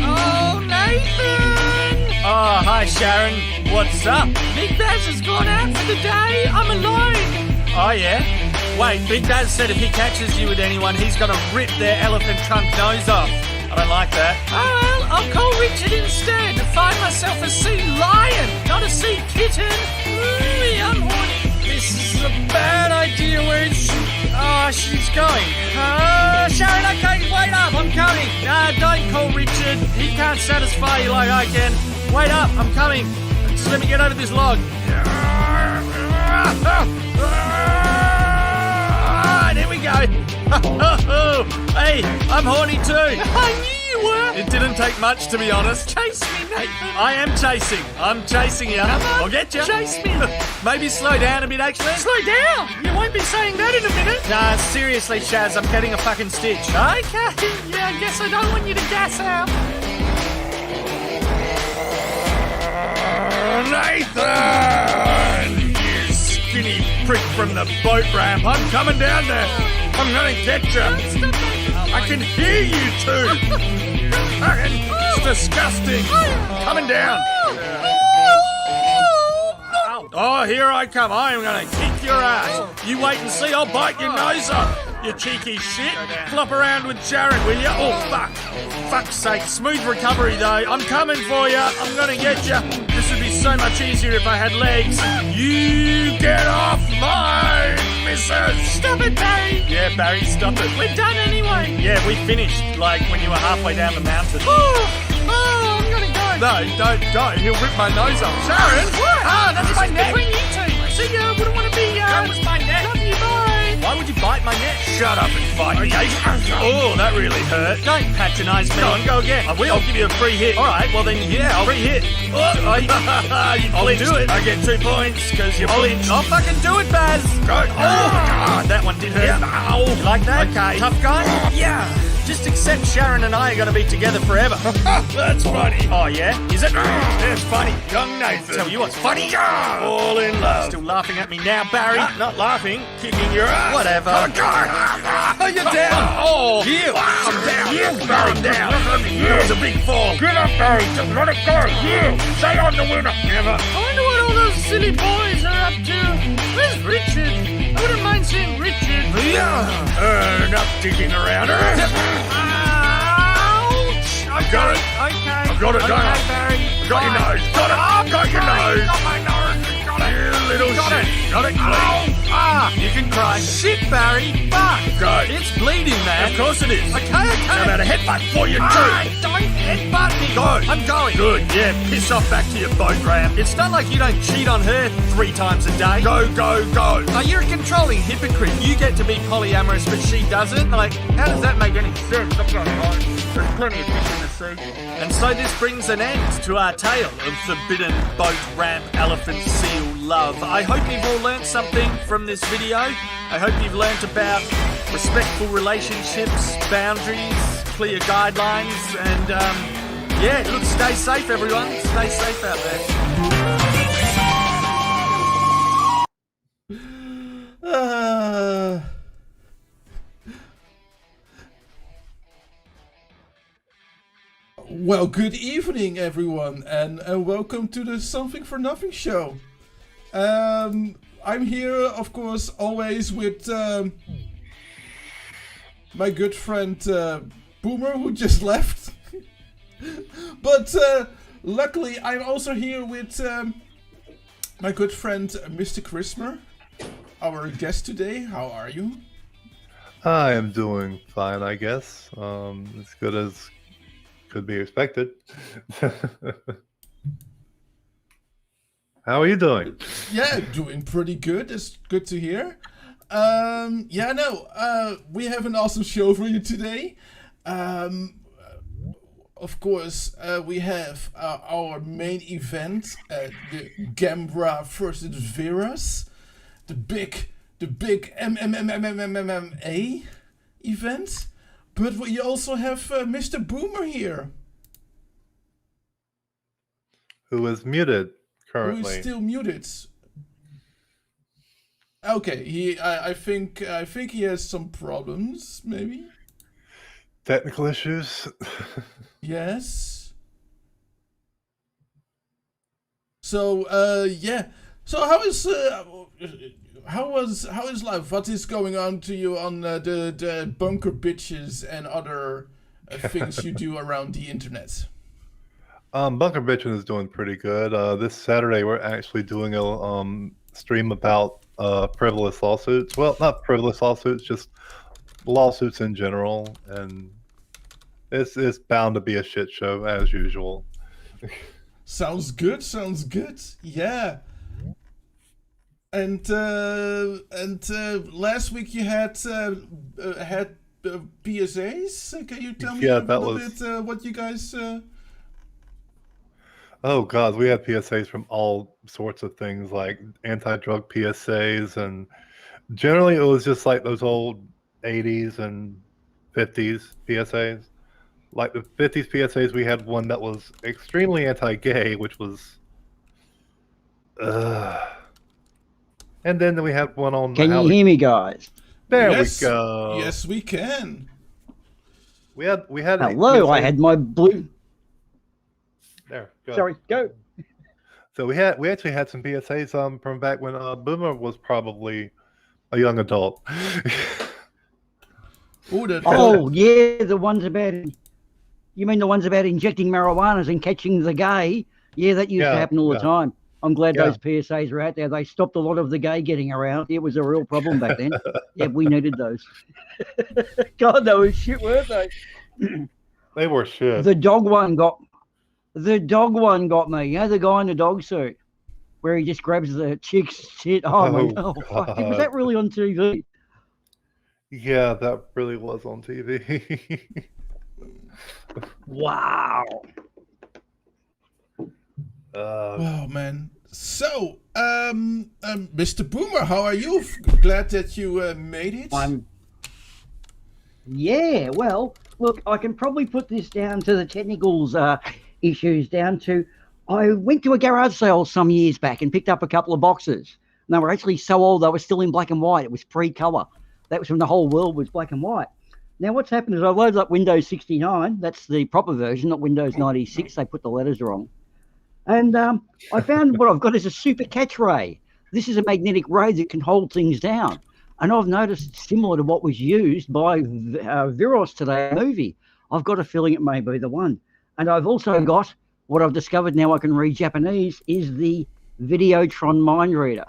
Oh, Nathan! Oh, hi, Sharon. What's up? Big Baz has gone out for the day. I'm alone. Oh, yeah? Wait, Big Baz said if he catches you with anyone, he's gonna rip their elephant trunk nose off. I don't like that. Oh, well, I'll call Richard instead to find myself a sea lion, not a sea kitten. Ooh, I'm horny. This is a bad idea. Where is she? Oh, she's going. Sharon, okay, wait up, I'm coming. Nah, don't call Richard. He can't satisfy you like I can. Wait up, I'm coming. Just let me get over this log. There we go. Hey, I'm horny too. I knew you were. It didn't take much, to be honest. Chase me, Nathan. I am chasing. I'm chasing you. Come on, I'll get you. chase me. Maybe slow down a bit, actually. Slow down. You won't be saying that in a minute. Nah, seriously, Shaz, I'm getting a fucking stitch. Okay, yeah, I guess I don't want you to gas out. Nathan! You skinny prick from the boat ramp. I'm coming down there. I'm gonna get you. I can hear you too. It's disgusting. Coming down. Oh, here I come. I am gonna kick your ass. You wait and see. I'll bite your nose off. You cheeky shit. Flop around with Sharon, will you? Oh, fuck. Fuck's sake. Smooth recovery, though. I'm coming for you. I'm gonna get you. This would be so much easier if I had legs. You get off my missus. Stop it, Barry. Yeah, Barry, stop it. We're done anyway. Yeah, we finished, like, when you were halfway down the mountain. Oh, I'm gonna go. No, don't go. He'll rip my nose off. Sharon! What? Ah, that's my neck. Between you two. See ya. Wouldn't want to be, That was my neck. Love you, bye. Why would you bite my neck? Shut up and bite me. Oh, that really hurt. Don't patronise me. Go on, go again. I will. I'll give you a free hit. All right, well then, yeah, I'll free hit. I'll do it. I get 2 points because you flinched. I'll fucking do it, Baz. Go. Oh, that one did hurt. Yeah. You like that? Okay. Tough guy? Yeah. Just accept Sharon and I are going to be together forever. That's funny. Oh, yeah? Is it? It's funny. Young Nathan. Tell you what's funny. All in love. Still laughing at me now, Barry? Not laughing. Kicking your ass. Whatever. Oh, you're down. Oh, you. I'm down. You. I'm down. That was a big fall. Get up, Barry. Just let it go. You. Say I'm the winner. Never. I wonder what all those silly boys are up to. Where's Richard? I wouldn't mind seeing Richard. Yeah. Enough digging around. Ouch! I've got it. Okay. I've got it, don't I? Barry. I got your nose. Got it. I've got your nose. Got my nose. Got it. You little Got shit. it. Got it clean. You can cry. Shit, Barry. Fuck. Go. It's bleeding, man. Of course it is. Okay. How about a headbutt for you, too? Don't headbutt me. Go. I'm going. Good. Yeah, piss off back to your boat ramp. It's not like you don't cheat on her 3 times a day. Go, go, go. Oh, you're a controlling hypocrite. You get to be polyamorous, but she doesn't? Like, how does that make any sense? I'm going home. There's plenty of fish in the sea. And so this brings an end to our tale of forbidden boat ramp elephant seal love. I hope you've all learnt something from this video. I hope you've learnt about respectful relationships, boundaries, clear guidelines, and yeah, look, stay safe, everyone. Stay safe out there. Well, good evening, everyone, and welcome to the Something for Nothing show. I'm here, of course, always with my good friend Boomer, who just left. But luckily, I'm also here with my good friend Mr. Christmer, our guest today. How are you? I am doing fine, I guess. As good as could be expected. How are you doing? Yeah, doing pretty good. It's good to hear. We have an awesome show for you today. Of course, we have our main event, the Gamera versus Viras, the big MMA event. But we also have Mr. Boomer here, Who is muted currently? who is still muted. Okay, I think he has some problems, maybe. Technical issues. Yes. So So how is life? What is going on to you on the bunker bitches and other things you do around the internet? Bunker Bitchin' is doing pretty good. This Saturday we're actually doing a stream about frivolous lawsuits. Well, not frivolous lawsuits, just lawsuits in general, and it's bound to be a shit show as usual. Sounds good. Yeah. And last week you had PSAs. Can you tell me a little bit what you guys? Oh God, we had PSAs from all sorts of things, like anti-drug PSAs, and generally it was just like those old 80s and 50s PSAs. Like the 50s PSAs, we had one that was extremely anti-gay, which was and then we had one on. Can you hear me, guys? There Yes. we go. Yes, we can. We had Hello, I had my blue. There. Go. Sorry, go. So we actually had some PSAs from back when Boomer was probably a young adult. Oh yeah, the ones about. You mean the ones about injecting marijuana and catching the gay? Yeah, that used to happen all the time. I'm glad those PSAs are out there. They stopped a lot of the gay getting around. It was a real problem back then. Yeah, we needed those. God, they were shit, weren't they? They were shit. The dog one got me. You know, the guy in the dog suit where he just grabs the chick's shit. Oh fuck. Was that really on TV? Yeah, that really was on TV. Wow. Oh man. So, Mr. Boomer, how are you? Glad that you made it. Yeah, well, look, I can probably put this down to the technicals issues down to I went to a garage sale some years back and picked up a couple of boxes. And they were actually so old they were still in black and white. It was pre-color. That was when the whole world was black and white. Now what's happened is I loaded up Windows 69. That's the proper version, not Windows 96. They put the letters wrong. And I found what I've got is a super catch ray. This is a magnetic ray that can hold things down. And I've noticed similar to what was used by Viras today, a movie. I've got a feeling it may be the one. And I've also got what I've discovered now I can read Japanese is the Videotron mind reader.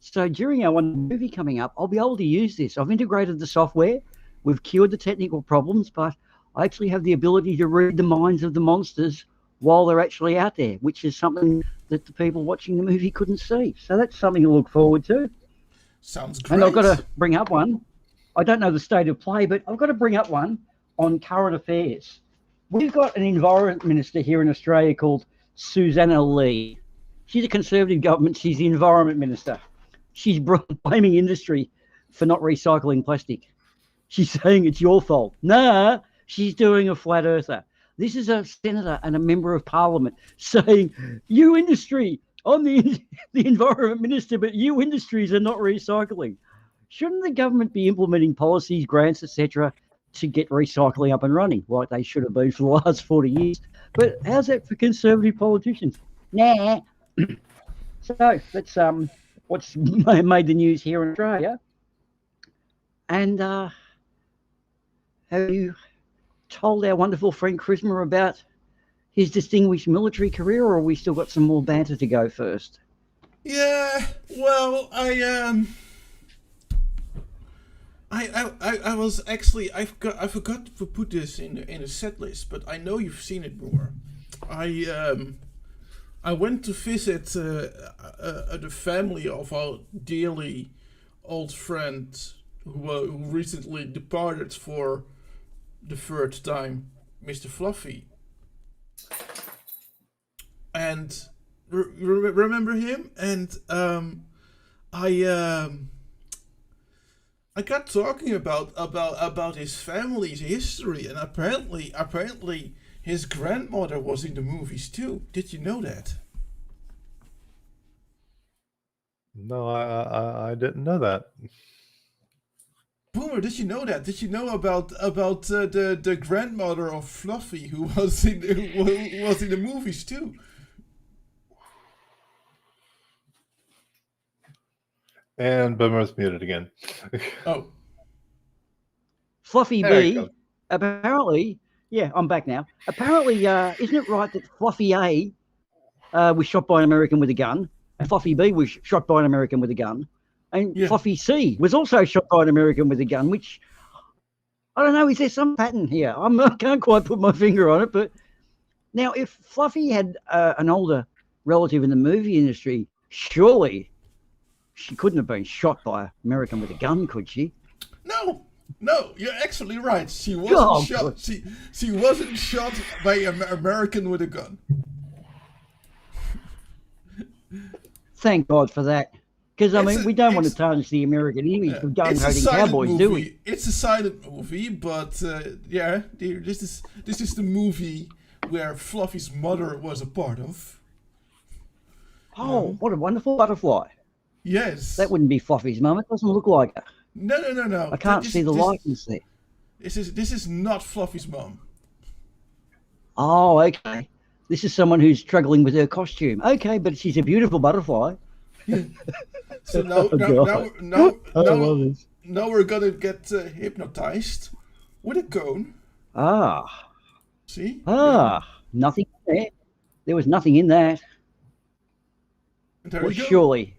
So during our one movie coming up, I'll be able to use this. I've integrated the software. We've cured the technical problems, but I actually have the ability to read the minds of the monsters while they're actually out there, which is something that the people watching the movie couldn't see. So that's something to look forward to. Sounds great. And I've got to bring up one. I don't know the state of play, but I've got to bring up one on current affairs. We've got an environment minister here in Australia called Susanna Lee. She's a Conservative government. She's the environment minister. She's blaming industry for not recycling plastic. She's saying it's your fault. Nah, she's doing a flat earther. This is a senator and a member of parliament saying, you industry, I'm the environment minister, but you industries are not recycling. Shouldn't the government be implementing policies, grants, etc., to get recycling up and running like they should have been for the last 40 years. But how's that for conservative politicians? Nah. So that's what's made the news here in Australia. And have you told our wonderful friend Christmas about his distinguished military career, or have we still got some more banter to go first? Yeah, well, I was actually I forgot to put this in a set list, but I know you've seen it more. I went to visit the family of our dearly old friend who recently departed for the third time, Mr. Fluffy. And remember him? And I got talking about his family's history, and apparently his grandmother was in the movies too. Did you know that? No, I didn't know that. Boomer, did you know that? Did you know about the grandmother of Fluffy who was in the movies too? And Boomer's muted again. Oh, Fluffy There you B, go. apparently, yeah, I'm back now. Apparently, isn't it right that Fluffy A was shot by an American with a gun, and Fluffy B was shot by an American with a gun, and Yeah. Fluffy C was also shot by an American with a gun, which, I don't know, is there some pattern here? I can't quite put my finger on it, but now if Fluffy had an older relative in the movie industry, surely she couldn't have been shot by an American with a gun, could she? no, you're actually right. She wasn't Oh, shot. good. She wasn't shot by an American with a gun. Thank God for that. Because, I It's mean, a- we don't want to it's- tarnish the American image Yeah. of It's a gun-toting silent cowboys, movie. do we? It's a silent movie, but yeah, this is the movie where Fluffy's mother was a part of. Oh, what a wonderful butterfly. Yes. That wouldn't be Fluffy's mum. It doesn't look like her. No. I can't see the likeness there. This is not Fluffy's mom. Oh, okay. This is someone who's struggling with her costume. Okay, but she's a beautiful butterfly. So now we're gonna get hypnotized with a cone. Ah, See? nothing there. There was nothing in that. And there Well, you go. surely.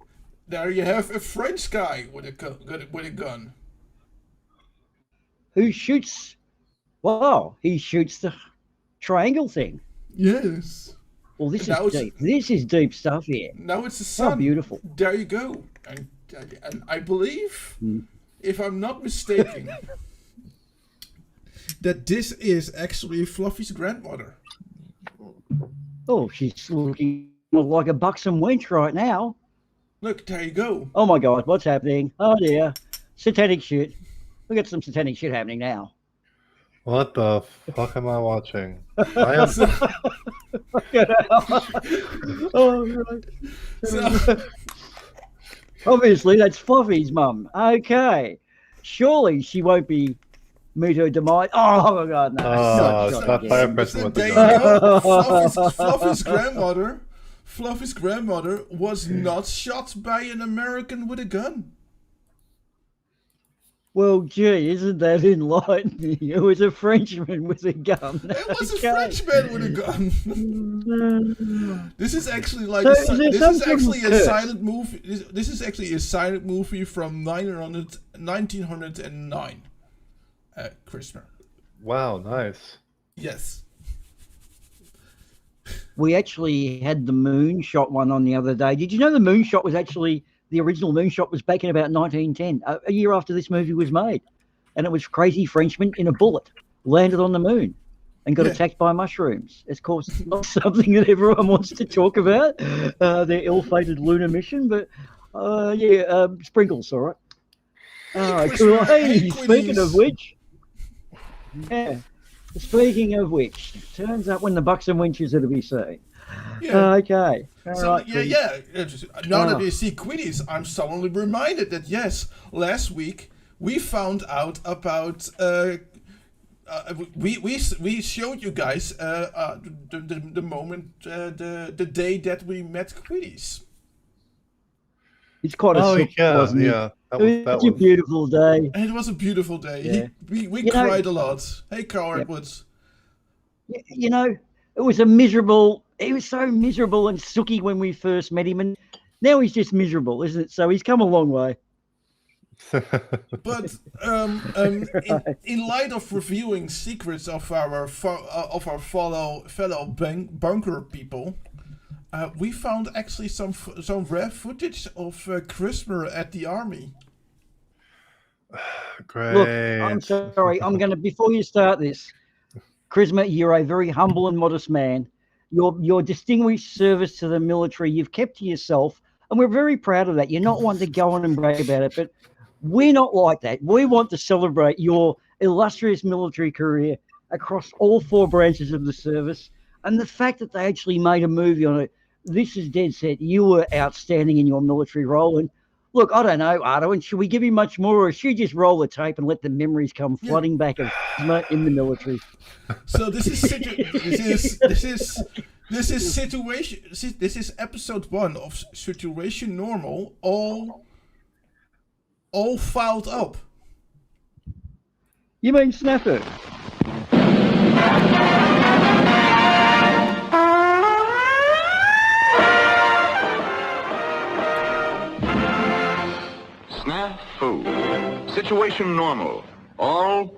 There you have a French guy with a gun. Who shoots? Wow, he shoots the triangle thing. Yes. Well, this Now is it's- deep. This is deep stuff here. Now it's the How sun. beautiful. There you go. And I believe, Hmm. if I'm not mistaken, that this is actually Fluffy's grandmother. Oh, she's looking like a buxom wench right now. Look, there you go. Oh my God, what's happening? Oh dear, satanic shit. We got some satanic shit happening now. What the fuck am I watching? I am, Oh, right. So, Obviously, that's Fluffy's mum. Okay, surely she won't be meet her demise. Oh my God, no! Oh, Not stop again. fire pressing so with there the you gun. go. Fluffy's grandmother was not shot by an American with a gun. Well, gee, isn't that enlightening? It was a Frenchman with a gun. It was a Okay. Frenchman with a gun. This is actually like So a, is there this some is sort of actually a curse? silent movie. This is actually a silent movie from 1909. Christmas. Wow, nice. Yes. We actually had the moonshot one on the other day. Did you know the moonshot was actually the original moonshot was back in about 1910, a year after this movie was made, and it was crazy Frenchman in a bullet landed on the moon and got Yeah. attacked by mushrooms. Of course, it's not something that everyone wants to talk about. Their ill-fated lunar mission, but sprinkles, all right. Hey, Cool. Christmas. Hey, Hey, speaking of Quinnies. which, yeah. Speaking of which, turns up when the bucks and winches are to be seen. Yeah. Okay. All So, right. yeah. Now that Ah. we see Quiddies, I'm suddenly reminded that yes, last week we found out about we showed you guys the moment the day that we met Quiddies. It's quite a sick, wasn't it? yeah. It was a beautiful day. And it was a beautiful day. Yeah. We You know- cried a lot. Hey, Carl Edwards. You know, it was a miserable. He was so miserable and sooky when we first met him, and now he's just miserable, isn't it? So he's come a long way. But in light of reviewing secrets of our fellow bunker people, we found actually some rare footage of Christmas at the army. Great. Look, I'm sorry. I'm going to, before you start this, Charisma, you're a very humble and modest man. Your distinguished service to the military, you've kept to yourself, and we're very proud of that. You're not one to go on and brag about it, but we're not like that. We want to celebrate your illustrious military career across all 4 branches of the service, and the fact that they actually made a movie on it. This is dead set. You were outstanding in your military role, and look, I don't know, Ardawen, should we give you much more, or should you just roll the tape and let the memories come flooding back of in the military? So this is situation. This is episode 1 of Situation Normal. All filed up. You mean Snapper? Snafu. Situation normal. All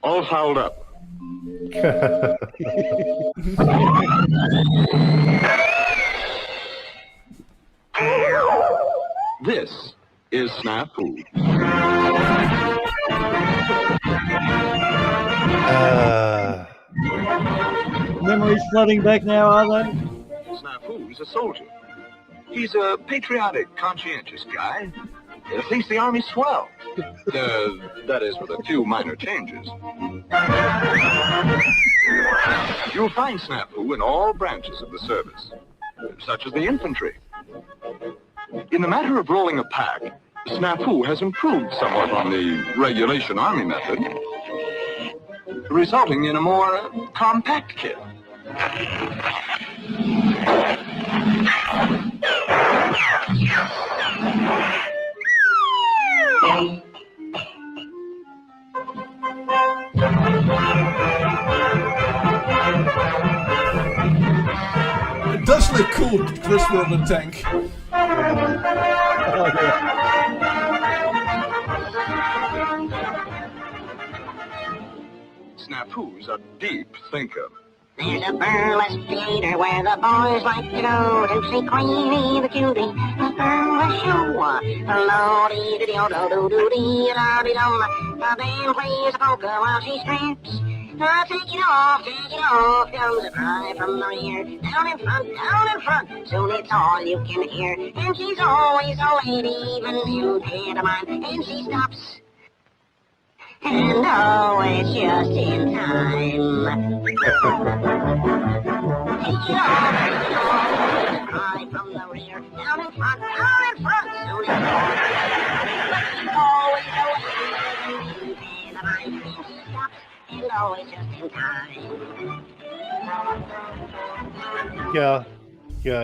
fouled up. This is Snafu. Memories flooding back now, are they? Snafu's a soldier. He's a patriotic, conscientious guy. Thinks the army's swell. That is, with a few minor changes. You'll find Snafu in all branches of the service, such as the infantry. In the matter of rolling a pack, Snafu has improved somewhat on the regulation army method, resulting in a more compact kit. It does look cool, Christmas on the tank. Snafu's a deep thinker. There's a burlesque theater where the boys like to go to see Queenie the cutie. A burlesque show. Lo-dee-dee-dee-do-do-do-dee-da-dee-dum. The band plays a polka while she strips. Take it off, comes a cry from the rear. Down in front, soon it's all you can hear. And she's always a lady, even in pantomime. And she stops. And oh, it's just in time. Take it off, cry from the rear. Down in front, soon it's all. But she's always a lady, even in pantomime. And she stops. And always just in time. Yeah,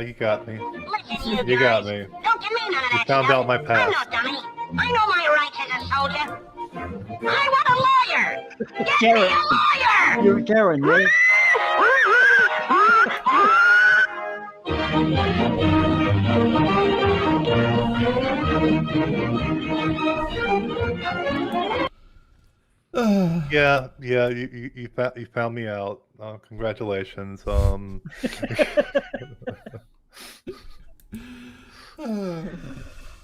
you got me. Listen, You got guys. me. Don't give me none of that found stuff. out my past. I'm no dummy. I know my rights as a soldier. I want a lawyer. Get me a lawyer. You're Karen, right? Yeah, you found me out. Congratulations.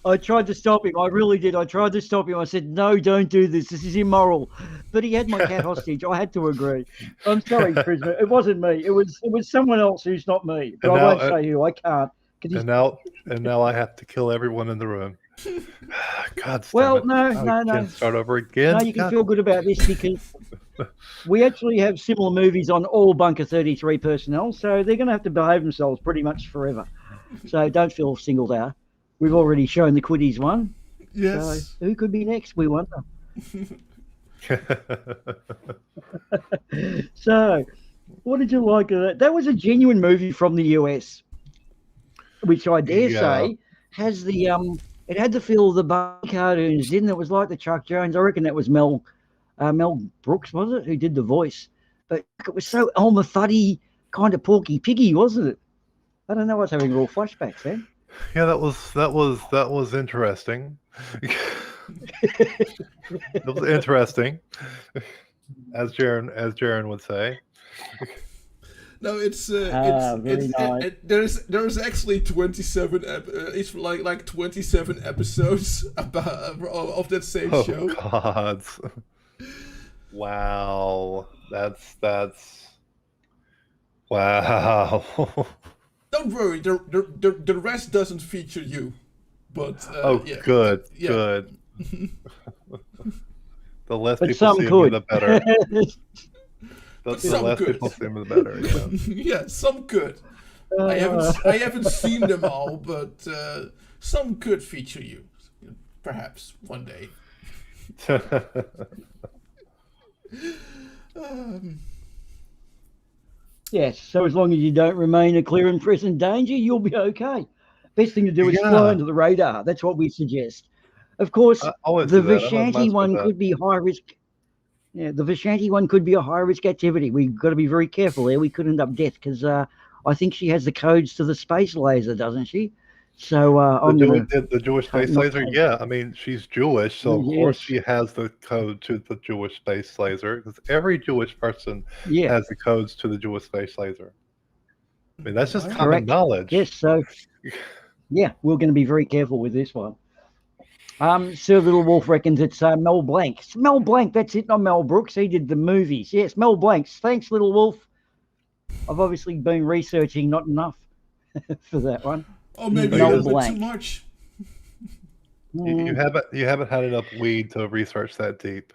I tried to stop him. I really did. I tried to stop him. I said, no, don't do this. This is immoral. But he had my cat hostage. I had to agree. I'm sorry, Charisma. It wasn't me. It was someone else who's not me. But And I won't now- say who. I can't. 'Cause he's- And now I have to kill everyone in the room. God. Well, damn it. no. I can't start over again. No, you can God. feel good about this because we actually have similar movies on all Bunker 33 personnel, so they're going to have to behave themselves pretty much forever. So don't feel singled out. We've already shown the Quiddies one. Yes. So who could be next? We wonder. So, what did you like of that? That was a genuine movie from the US, which I dare say has the it had the feel of the Barney cartoons, didn't it? It was like the Chuck Jones. I reckon that was Mel Brooks, was it, who did the voice? But it was so Elmer Fuddie, kind of Porky Piggy, wasn't it? I don't know. I was having real flashbacks then. Yeah, that was interesting. It was interesting, as Jaren would say. No, it's very nice. There's actually 27 it's like 27 episodes about of that same show. Oh God! Wow, that's wow. Don't worry, the rest doesn't feature you. But yeah. Good, Yeah. good. The less But people some see me, could. the better. The some less could. people see me, the better. Yeah. Yeah, some could. I haven't seen them all, but some could feature you, perhaps one day. Yes, so as long as you don't remain a clear and present danger, you'll be okay. Best thing to do is fly under the radar. That's what we suggest. Of course, the Vishanti one could be high risk. Yeah, the Vishanti one could be a high risk activity. We've got to be very careful there. We could end up dead because I think she has the codes to the space laser, doesn't she? So the Jewish space laser. Yeah, I mean she's Jewish, so of course she has the code to the Jewish space laser. Because every Jewish person has the codes to the Jewish space laser. I mean that's just common knowledge. Yes, so yeah, we're going to be very careful with this one. Sir Little Wolf reckons it's Mel Blanc. It's Mel Blanc, that's it, not Mel Brooks. He did the movies. Yes, Mel Blanc. Thanks, Little Wolf. I've obviously been researching not enough for that one. Oh, maybe a little bit too much. You haven't had enough weed to research that deep.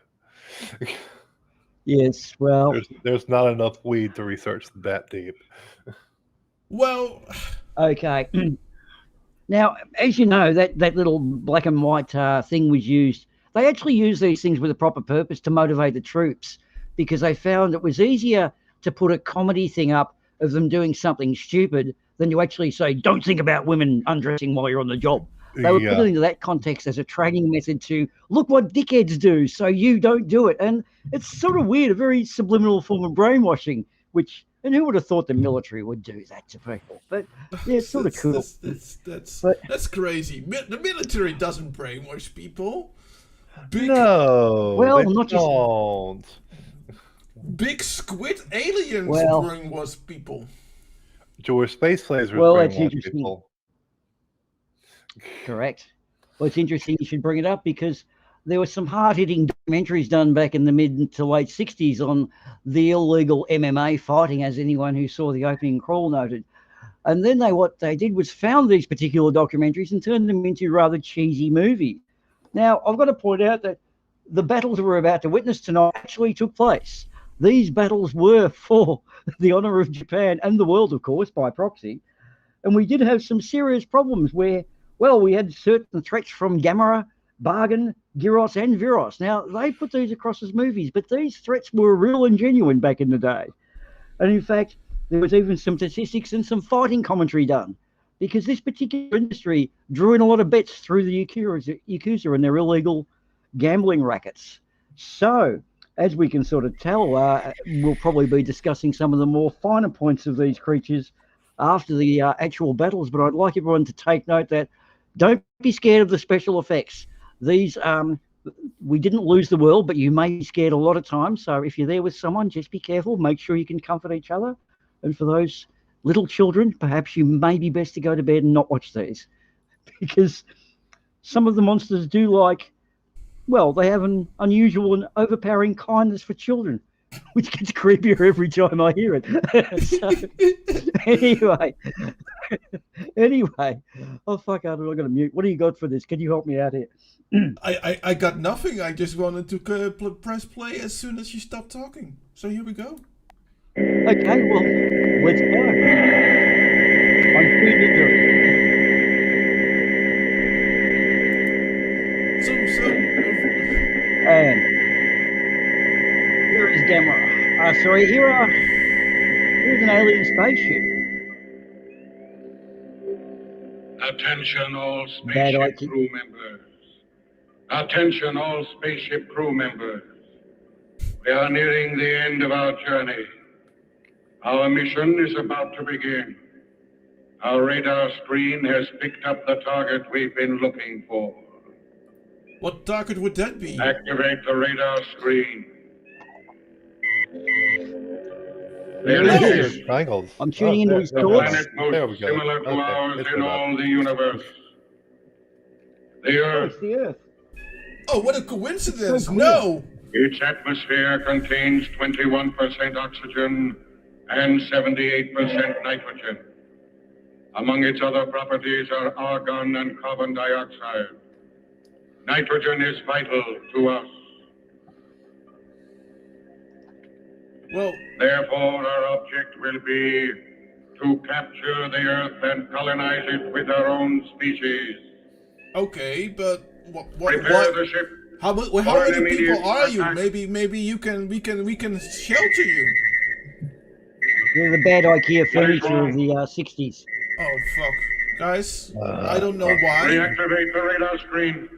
Yes, well, there's not enough weed to research that deep. Well, okay. Now, as you know, that little black and white thing was used. They actually use these things with a proper purpose to motivate the troops because they found it was easier to put a comedy thing up of them doing something stupid than to actually say, don't think about women undressing while you're on the job. They were put it into that context as a training method to look what dickheads do, so you don't do it. And it's sort of weird, a very subliminal form of brainwashing, and who would have thought the military would do that to people? But yeah, it's sort of cool. That's crazy. The military doesn't brainwash people. Not just big squid aliens brainwash people. Jewish space lasers brainwash people. Correct. Well, it's interesting you should bring it up because there were some hard-hitting documentaries done back in the mid to late 60s on the illegal MMA fighting, as anyone who saw the opening crawl noted. And then what they did was found these particular documentaries and turned them into rather cheesy movies. Now, I've got to point out that the battles we're about to witness tonight actually took place. These battles were for the honor of Japan and the world, of course, by proxy. And we did have some serious problems where, we had certain threats from Gamera, Bargain, Gyros, and Viras. Now, they put these across as movies, but these threats were real and genuine back in the day. And in fact, there was even some statistics and some fighting commentary done because this particular industry drew in a lot of bets through the Yakuza and their illegal gambling rackets. So, as we can sort of tell, we'll probably be discussing some of the more finer points of these creatures after the actual battles, but I'd like everyone to take note that don't be scared of the special effects. These, we didn't lose the world, but you may be scared a lot of times. So if you're there with someone, just be careful. Make sure you can comfort each other. And for those little children, perhaps you may be best to go to bed and not watch these because some of the monsters do they have an unusual and overpowering kindness for children, which gets creepier every time I hear it. Anyway, oh fuck, I'm going to mute. What do you got for this? Can you help me out here? I got nothing. I just wanted to press play as soon as you stop talking. So here we go. Okay, well, let's go. I'm free to do it. So. And. And. Sorry, here's an alien spaceship. Attention all Bad spaceship idea. crew members. Attention all spaceship crew members. We are nearing the end of our journey. Our mission is about to begin. Our radar screen has picked up the target we've been looking for. What target would that be? Activate the radar screen. There There it it is. is. Triangles. I'm tuning into his The thoughts. planet There we most go. similar to Okay, ours it's in about- all the universe. The Oh, Earth. it's the Earth. Oh, what a coincidence! So cool. No! Its atmosphere contains 21% oxygen and 78% nitrogen. Among its other properties are argon and carbon dioxide. Nitrogen is vital to us. Well, Therefore, our object will be to capture the Earth and colonize it with our own species. okay, but what? Prepare the ship. How For an many immediate people are you? attack. Maybe we can shelter you. They're the bad IKEA furniture of the 60s. Oh fuck, guys! I don't know why. Reactivate the radar screen.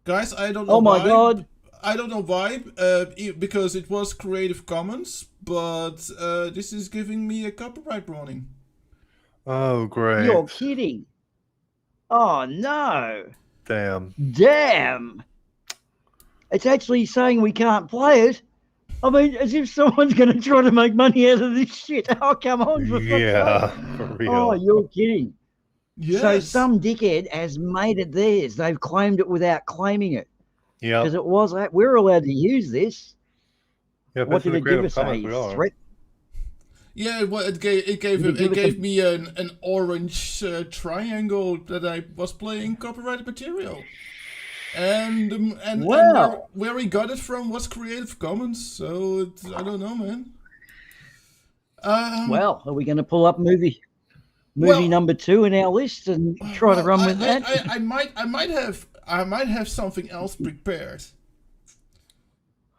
Guys, I don't know Oh my why. god. I don't know why. Because it was Creative Commons, but this is giving me a copyright warning. Oh, great. You're kidding. Oh no. Damn. Damn. It's actually saying we can't play it. I mean, as if someone's going to try to make money out of this shit. Oh, come on. For fuck's Yeah, sake. for real. Oh, you're kidding. Yes. So some dickhead has made it theirs. They've claimed it without claiming it. Yeah. Because it was, we're allowed to use this. Yeah, What did it give us? Commons, A we are. threat? Yeah, well, it gave Did it give us me an orange triangle that I was playing copyrighted material, and Wow. where we got it from was Creative Commons. So I don't know, man. Well, are we going to pull up movie Well- number 2 in our list and try to well, run with that? I might have something else prepared.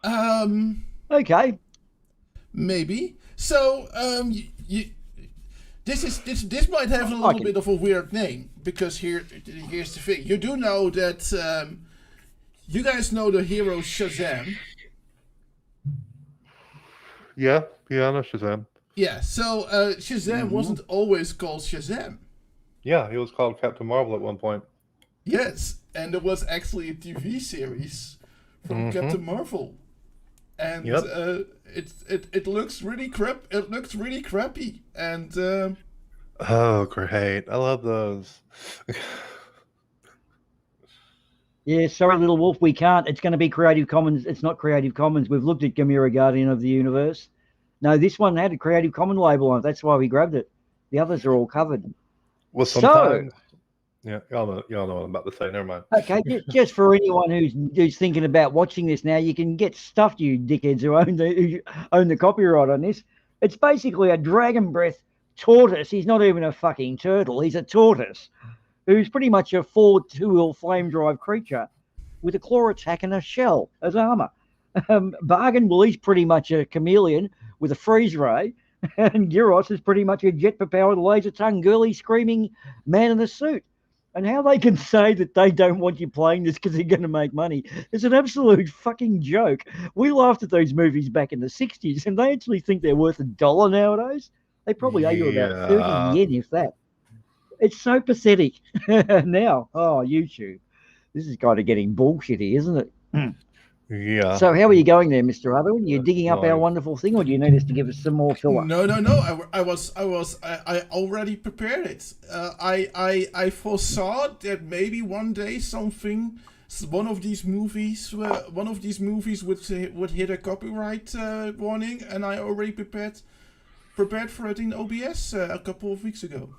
Okay. Maybe. So, this might have a little bit of a weird name because here's the thing. You do know that you guys know the hero Shazam. Yeah, I know Shazam. Yeah. So Shazam wasn't always called Shazam. Yeah, he was called Captain Marvel at one point. Yes, and there was actually a TV series from Captain Marvel, and Yep. it looks really crap. It looks really crappy, and Oh, great. I love those. Yeah, sorry, Little Wolf, we can't. It's going to be Creative Commons. It's not Creative Commons. We've looked at Gamera, Guardian of the Universe. No, this one had a Creative Commons label on it. That's why we grabbed it. The others are all covered. Well, sometimes. Yeah, y'all know what I'm about to say. Never mind. Okay, just for anyone who's thinking about watching this now, you can get stuffed, you dickheads who own the copyright on this. It's basically a dragon breath tortoise. He's not even a fucking turtle. He's a tortoise who's pretty much a 4-2-wheel flame drive creature with a claw attack and a shell as armor. Bargain Willie's pretty much a chameleon with a freeze ray, and Gyros is pretty much a jet-powered laser tongue girly screaming man in a suit. And how they can say that they don't want you playing this because they're going to make money is an absolute fucking joke. We laughed at those movies back in the 60s, and they actually think they're worth $1 nowadays. They probably owe you about 30 yen, if that. It's so pathetic. Now, YouTube. This is kind of getting bullshitty, isn't it? Yeah. So how are you going there, Mr. Ardawen? You digging up our Right. wonderful thing, or do you need us to give us some more filler? No. I already prepared it. I foresaw that maybe one day one of these movies would hit a copyright warning, and I already prepared for it in OBS a couple of weeks ago.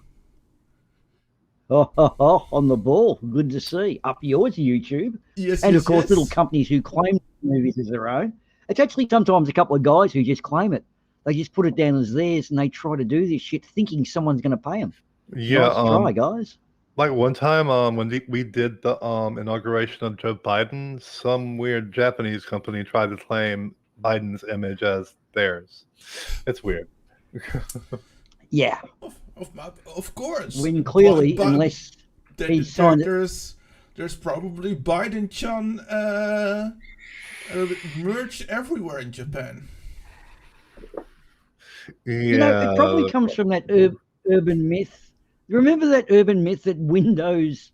On the ball. Good to see. Up yours, YouTube. Yes, And yes, of course, yes. little companies who claim movies as their own. It's actually sometimes a couple of guys who just claim it. They just put it down as theirs, and they try to do this shit thinking someone's going to pay them. Yeah. Nice try, guys. Like one time, when we did the inauguration of Joe Biden, some weird Japanese company tried to claim Biden's image as theirs. It's weird. Yeah, Of course. when clearly, But unless he signed it. there's probably Biden-chan merch everywhere in Japan. Yeah, You know, it probably comes from that urban myth. You remember that urban myth that Windows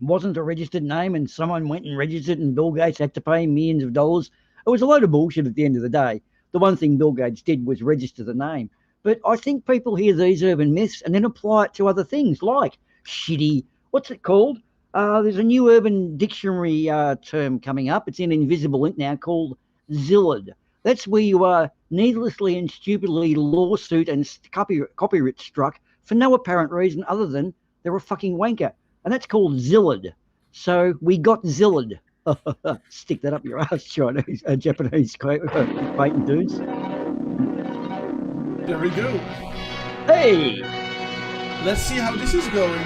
wasn't a registered name and someone went and registered and Bill Gates had to pay millions of dollars? It was a load of bullshit at the end of the day. The one thing Bill Gates did was register the name. But I think people hear these urban myths and then apply it to other things like shitty. What's it called? There's a new urban dictionary term coming up. It's in invisible ink now called zillid. That's where you are needlessly and stupidly lawsuit and copyright struck for no apparent reason other than they're a fucking wanker. And that's called zillid. So we got zillid. Stick that up your ass, Chinese, Japanese patent dudes. There we go. Hey! Let's see how this is going.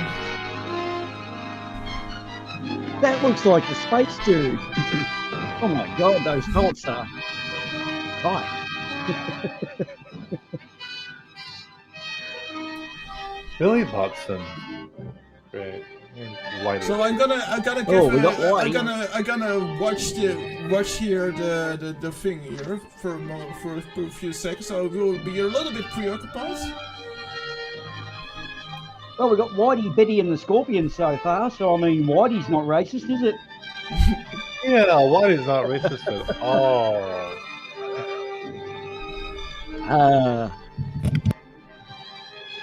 That looks like the space dude. Oh my god, those pellets are tight. Billy Bobson. Great. Whitey. So I'm gonna give Oh, we got I'm Whitey. gonna watch here the thing here for a few seconds. So we'll be a little bit preoccupied. Well, we got Whitey, Betty, and the Scorpion so far. So I mean, Whitey's not racist, is it? Yeah, no, Whitey's not racist at all.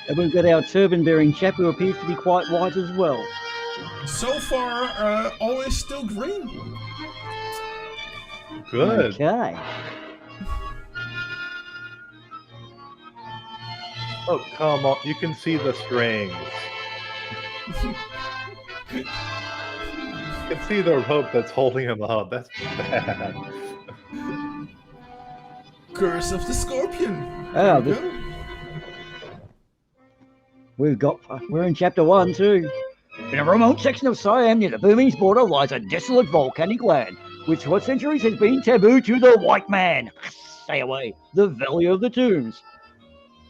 And we've got our turban-bearing chap who appears to be quite white as well. So far, always still green. Good. Okay. Oh, come on. You can see the strings. You can see the rope that's holding him up. That's bad. Curse of the Scorpion. Oh, There we go. we're in chapter 1 too. In a remote section of Siam near the Burmese border lies a desolate volcanic land, which for centuries has been taboo to the white man. Stay away, the Valley of the Tombs.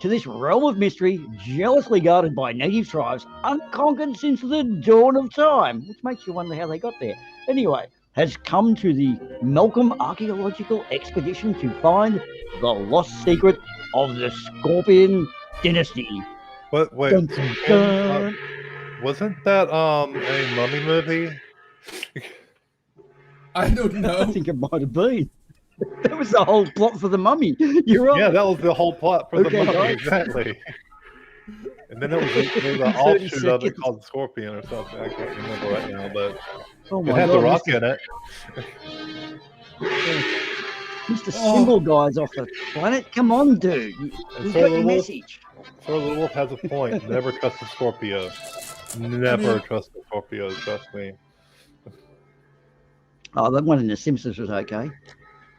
To this realm of mystery, jealously guarded by native tribes, unconquered since the dawn of time, which makes you wonder how they got there. Anyway, has come to the Malcolm Archaeological Expedition to find the lost secret of the Scorpion Dynasty. But wait, Dun, dun, dun. wasn't that a mummy movie? I don't I know. think it might have been. That was the whole plot for the mummy. You're right. Yeah, that was the whole plot for Okay, the mummy, guys. exactly. And then there was an 30 offshoot of it seconds. called Scorpion or something. I can't remember right now, but Oh it my had the God, rock in it. Mr. Symbol Guy's off the planet. Come on, dude. You've got your message. So the wolf has a point. Never trust a Scorpio. Never trust a Scorpio, trust me. Oh, that one in The Simpsons was okay.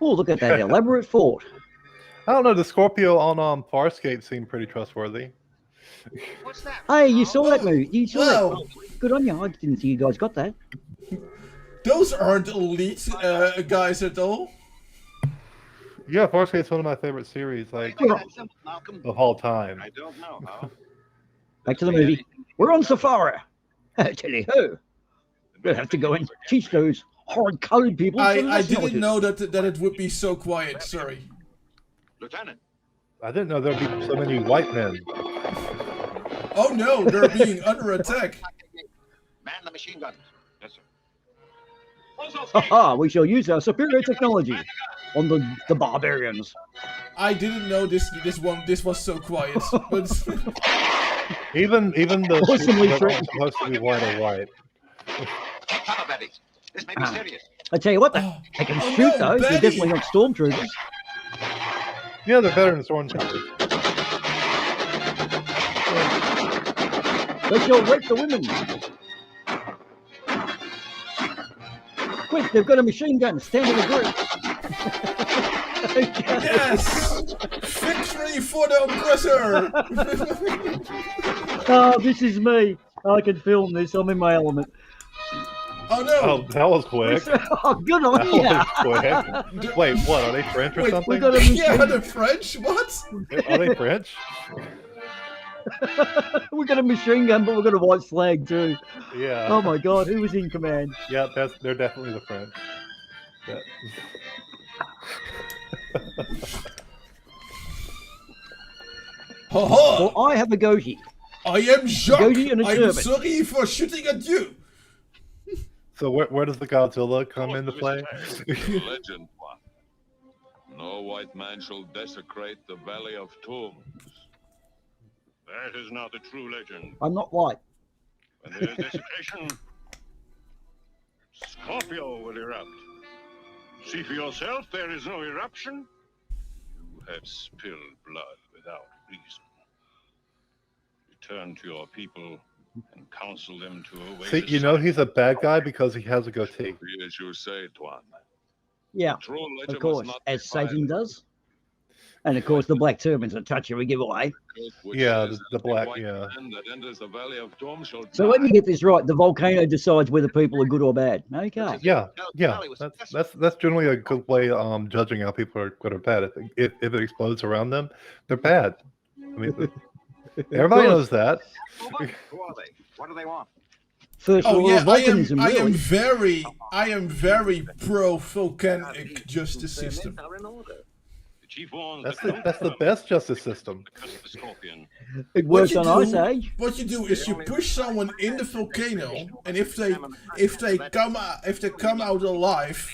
Oh, look at that elaborate fort. I don't know, the Scorpio on Farscape seemed pretty trustworthy. Hey, you saw that movie? You saw Wow. that? Oh, good on you. I didn't think you guys got that. Those aren't elite guys at all. Yeah, Farscape's one of my favorite series, like of all time. I don't know how. Back to the movie. We're on safari. Tell you who. We'll have to go and teach those hard-coded people. some I lessons. didn't know that it would be so quiet. Sorry. Lieutenant, I didn't know there'd be so many white men. Oh no, they're being under attack. man the machine guns. Yes, sir. Haha, we shall use our superior technology on the barbarians. I didn't know this was so quiet. But Even the Awesomely ships that trained. aren't supposed to be white are white. Cover Betty. This may be serious. I tell you what, they can Oh, shoot no, though. They're Betty. definitely not stormtroopers. Yeah, they're better than stormtroopers. They shall rape the women. Quick, they've got a machine gun. Stand in the group. yes, victory for the oppressor. Oh, this is me. I can film this. I'm in my element. Oh no! Oh, that was quick. Oh, good on That you. was quick. Wait, what? Are they French or Wait, something? We got a Yeah, machine. the French? What? Are they French? We got a machine gun, but we got a white flag too. Yeah. Oh my God, who was in command? Yeah, they're definitely the French. That- Ha ha! Well, I have a goatee. I am Jacques. Goatee and a I'm turban. sorry for shooting at you. So where does the Godzilla come into play? Legend one. No white man shall desecrate the Valley of Tombs. That is not a true legend. I'm not white. When there is desecration, Scorpio will erupt. See for yourself, there is no eruption. You have spilled blood without reason. Return to your people and counsel them to await. See, you know he's a bad guy because he has a goatee. Be as you say, Tuan. Yeah, True legend of course, must not be as Satan violent. does. And of course, the black turban's a toucher we give away. Which Yeah, says the every black, white yeah. man that enters the Valley of Tombs shall So let me die. get this right. The volcano decides whether people are good or bad. Okay. Yeah. That's generally a good way judging how people are good or bad. If it explodes around them, they're bad. I mean, everybody knows that. Who are they? What do they want? First Oh law yeah, of volcanism, I really. am very pro volcanic justice system. The chief warns That's the best justice system. because of the scorpion. It works you on do- Ice Age. What you do is you push someone in the volcano, and if they come out alive,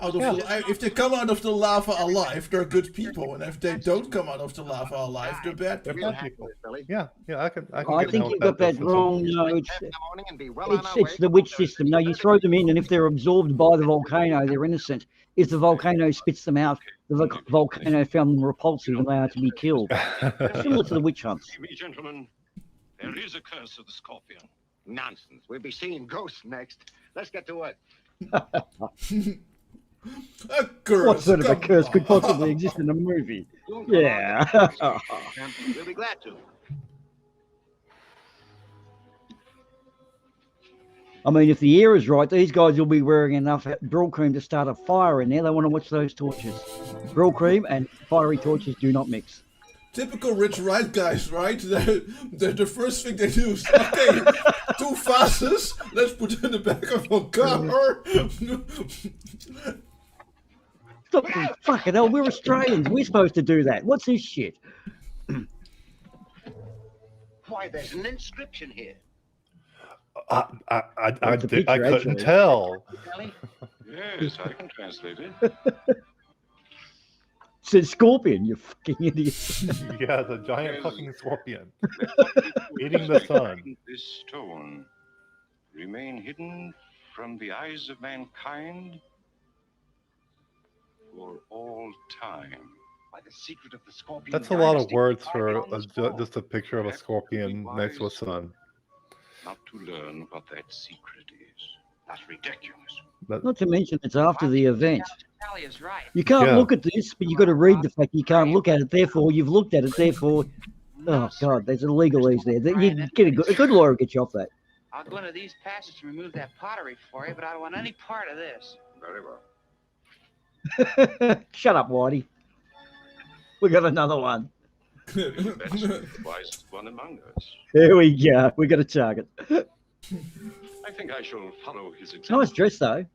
if they come out of the lava alive, they're good people, and if they don't come out of the lava alive, they're bad They're people. bad people. Yeah, I can. I get think down you've with got that justice wrong. system. No, In the morning and be well on our way. it's the witch system. No, you throw them in, and if they're absorbed by the volcano, they're innocent. If the volcano spits them out, the volcano found them repulsive and they are to be killed. Similar to the witch hunts. See me, gentlemen. There is a curse of the scorpion. Nonsense. We'll be seeing ghosts next. Let's get to it. A curse. What sort of a come curse could on. possibly exist in a movie? Yeah. We'll be glad to. I mean, if the air is right, these guys will be wearing enough brill cream to start a fire in there. They want to watch those torches. Brill cream and fiery torches do not mix. Typical rich right guys, right? The first thing they do is, okay, 2 vases, let's put in the back of a car. Fucking hell, we're Australians. We're supposed to do that. What's this shit? Why, there's an inscription here. I It's a picture, couldn't actually. tell. Yes, I can translate it. It says scorpion, you fucking idiot. Yeah, it's a giant fucking scorpion eating the sun. This stone remain hidden from the eyes of mankind for all time. By the secret of the scorpion. That's a lot of dynasty. words for just a picture of a scorpion next to a sun. Not to learn what that secret is. That's ridiculous. Not to mention it's after the event. Sally is right. You can't Yeah. look at this, but you've got to read the fact you can't look at it. Therefore, you've looked at it. Therefore, oh God, there's a legalese there. You get a good lawyer will get you off that. I'll go into these passages and remove that pottery for you, but I don't want any part of this. Very well. Shut up, Whitey. We got another one. That's the wisest one among us. There we go. We got a target. I think I shall follow his example. Nice dress though.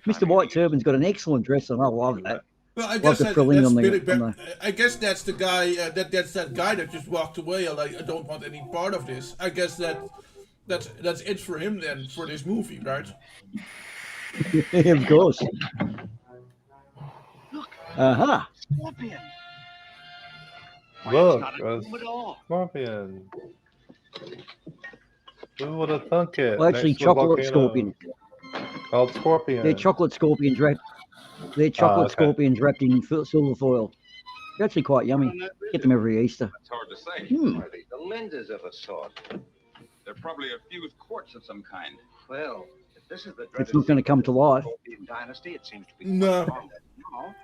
Mr. White Turban's got an excellent dress, and I love that. Well, I Like guess the that, filling that's on the- Billy on Ba- I guess that's the guy. That's that guy that just walked away. Like, I don't want any part of this. I guess that's it for him then for this movie, right? Of course. Aha. Scorpion. Why, Look, it's not a a tomb at all. scorpion. Who would have thunk it? Well, actually, Next to a chocolate volcano. scorpion. Called scorpion. They're chocolate scorpions wrapped. They're chocolate okay. scorpions wrapped in silver foil. They're actually quite yummy. Get them every Easter. It's hard to say. Hmm. Are they the lenses of a sort? They're probably a fused quartz of some kind. Well, if this is the It's not going to come to life. Scorpion dynasty, it seems to be No. quite wrong that now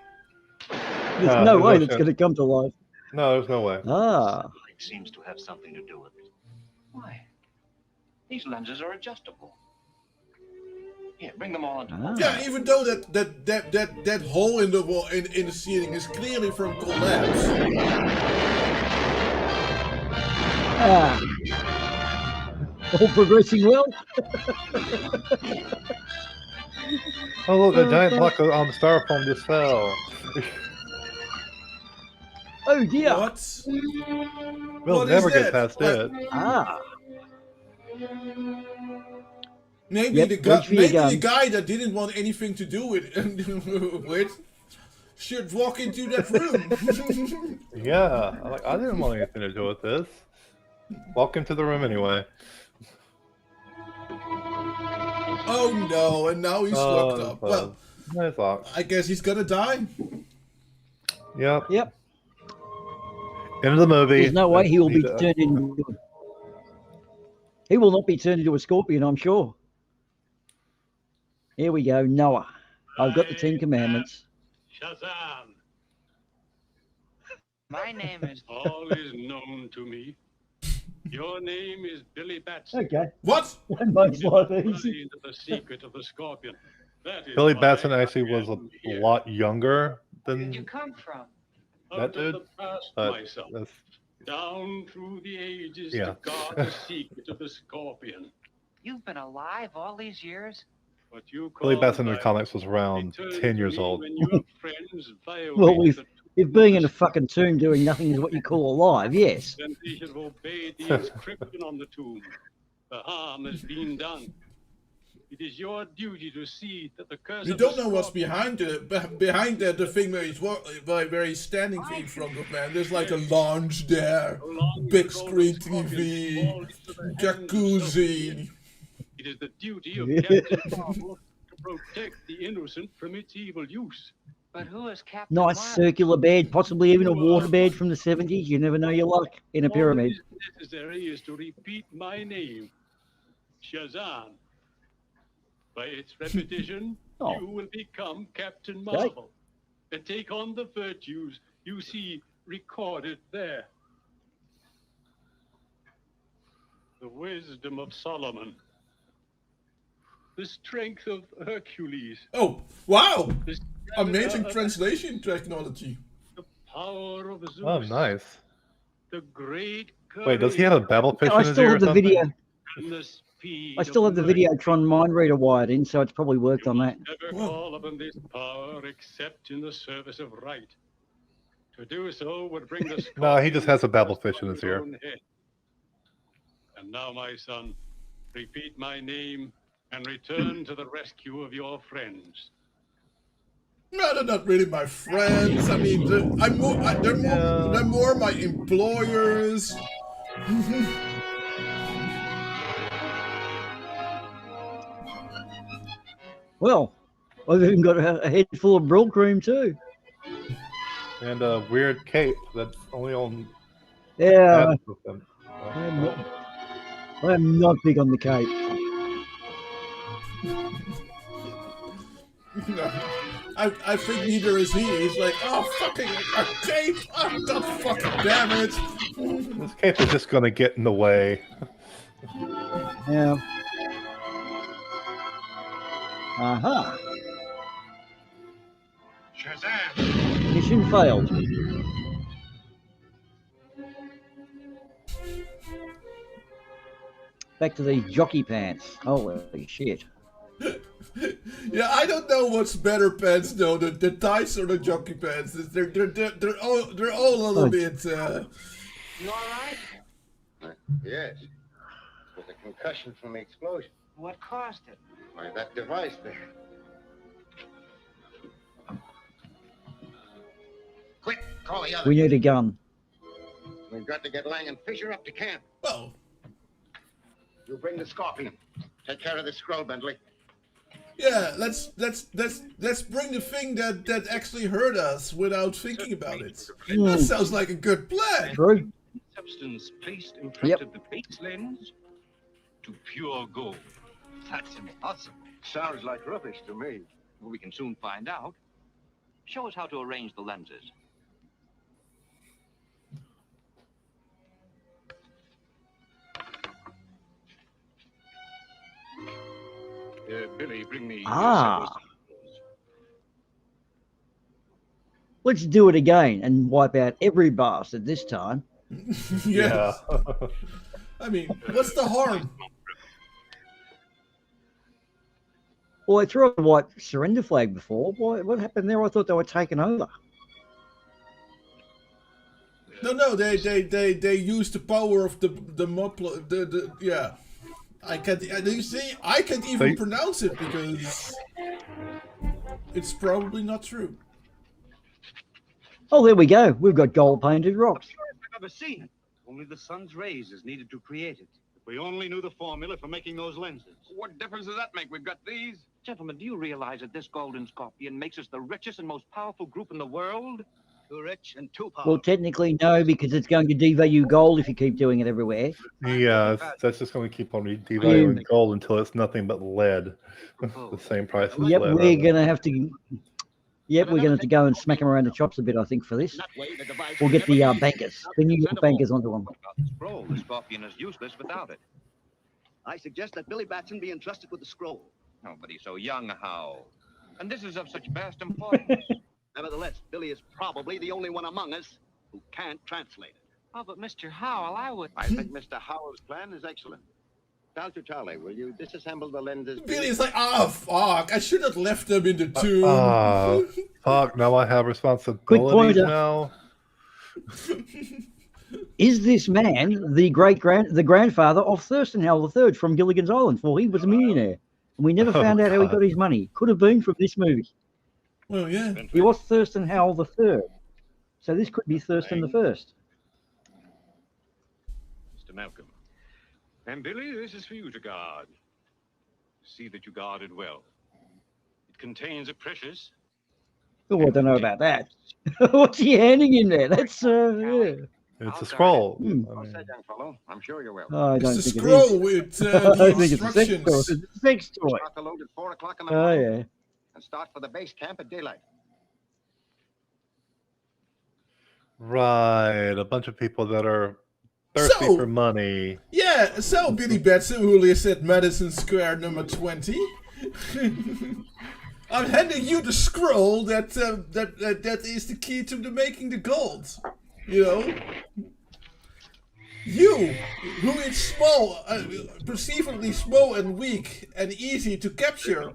There's No, no there's way no that's chance. going to come to life. No, there's no way. Ah. it seems to have something to do with it. Why? These lenses are adjustable. Here, bring them all into Yeah, even though that hole in the wall in the ceiling is clearly from collapse. All progressing well. Oh, look, the giant block of styrofoam just fell. Oh dear. What? We'll What never is get that? past it. Maybe Yep, the guy, reach for your gun. that didn't want anything to do with should walk into that room. Yeah, I didn't want anything to do with this. Walk into the room anyway. Oh no, and now he's locked up. Well, nice lock. I guess he's gonna die. Yep. Yep. End of the movie. There's no way he will be turned into. He will not be turned into a scorpion, I'm sure. Here we go, Noah. I've got the 10 Commandments. Shazam! My name is... All is known to me. Your name is Billy Batson. Okay. What? That makes life easy. Into the secret of the scorpion. That is Billy why Batson I actually was am a here. lot younger Where did you than come from? that Up to dude. the past, But my son. that's, Down through the ages Yeah. to guard the secret of the scorpion. You've been alive all these years? What you Billy call Batson in the life comics was around returns 10 to years me old. when your friends violate Well, the if being in a fucking tomb doing nothing is what you call alive, yes. Then they should have obeyed the inscription on the tomb. The harm has been done. It is your duty to see that the curse You of don't the know what's scorpion- behind the thing where he's standing in front of, man. There's like a lounge there, big screen TV, jacuzzi. It is the duty of Captain Marvel to protect the innocent from its evil use. But who is Captain Nice Marvel? circular bed, possibly even a water bed from the 70s. You never know your luck in a pyramid. All that is necessary is to repeat my name, Shazam. By its repetition, Oh. you will become Captain Marvel and take on the virtues you see recorded there. The wisdom of Solomon, the strength of Hercules, Oh, wow! the Amazing stamina of translation technology. the power of Zeus, Oh, nice. the great Wait, does he have a babblefish I in his still ear or have the something? video. and the speed I still have the of light. Videotron mind reader wired in, so it's probably worked on that. Never Whoa. call upon this power except in the service of right. To do so would bring the No, he just has a scorpion babblefish in to his ear. own head. And now, my son, repeat my name and return to the rescue of your friends. No, they're not really my friends. I mean, they're more my employers. Well, I've even got a head full of brill cream too. And a weird cape that's only on Yeah, half of them. I'm not big on the cape. I think neither is he. He's like, oh, fucking a cape! Oh, God fucking damn it! This cape is just gonna get in the way. Yeah. Aha. Shazam! Mission failed. Back to these jockey pants. Holy shit. Yeah, I don't know what's better pants though, the tights or the jockey pants. They're all a little bit. You all right? Yes. It was a concussion from the explosion. What caused it? Why, that device there. Quick, call the others. We need a gun. We've got to get Lang and Fisher up to camp. Well, You bring the scorpion. Take care of the scroll, Bentley. yeah, let's bring the thing that actually hurt us without thinking about it. That sounds like a good plan. True. Substance placed in front of the base lens to pure gold. That's impossible. Sounds like rubbish to me. Well, we can soon find out. Show us how to arrange the lenses. Billy, bring me Ah. Let's do it again and wipe out every bastard this time. Yes. I mean, what's the harm? Well, I threw a white surrender flag before. What happened there? I thought they were taken over. No, they use the power of the mob. Yeah. I can't. You see, I can't even pronounce it because it's probably not true. Oh, there we go. We've got gold painted rocks. I've never seen it. Only the sun's rays is needed to create it. If we only knew the formula for making those lenses. What difference does that make? We've got these. Gentlemen, do you realize that this golden scorpion makes us the richest and most powerful group in the world? Too rich and too powerful. Well, technically, no, because it's going to devalue gold if you keep doing it everywhere. Yeah, that's just going to keep on devaluing gold until it's nothing but lead. The same price as Yep, lead. we're going to have to... Yep, we're going to have to go and smack them around the chops a bit, I think, for this. We'll get the bankers, the New York bankers onto them. The scroll, the scorpion is useless without it. I suggest that Billy Batson be entrusted with the scroll. Oh, but he's so young, how? And this is of such vast importance. Nevertheless, Billy is probably the only one among us who can't translate it. Oh, but Mr. Howell, I would... I think Mr. Howell's plan is excellent. Dr. Charlie, will you disassemble the lenses? Billy's like, oh, fuck, I should have left them in the tomb. Fuck, now I have responsibilities now. Is this man the grandfather of Thurston Howell III from Gilligan's Island? For he was a millionaire. And we never found out how he got his money. Could have been from this movie. Well, yeah. He was Thurston Howell III. So this could be Thurston the First. Mr. Malcolm. And Billy, this is for you to guard. See that you guard it well. It contains a precious... Oh, I don't know about that. What's he handing him there? That's, yeah. It's a scroll. Well said, young fellow. I'm sure you will. Oh, I don't it's a think scroll it is. with I the think it's a sex toy. instructions. It's a sex toy. Start the load at 4 o'clock in the Oh, morning yeah. and start for the base camp at daylight. Right, a bunch of people that are thirsty for money. Yeah, so Billy Batson, who lives at Madison Square number 20. I'm handing you the scroll that is the key to making the gold. You know? You, who is small, perceivably small and weak and easy to capture.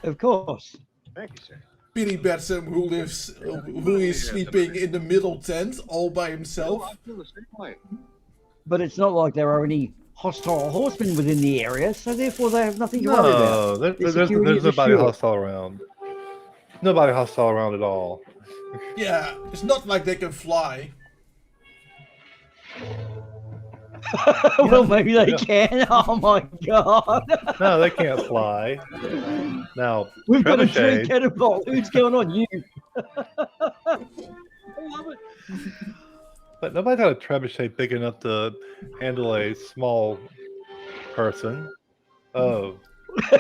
Of course. Thank you, sir. Billy Batson, who is sleeping in the middle tent all by himself. I feel the same way. But it's not like there are any hostile horsemen within the area, so therefore they have nothing to worry No, about. there's nobody hostile around. Nobody hostile around at all. Yeah, it's not like they can fly. Well, maybe they can. Oh my god. No, they can't fly. Now, We've got a tree trebuchet. catapult. Who's going on? You. I love it. But nobody's got a trebuchet big enough to handle a small person. Oh,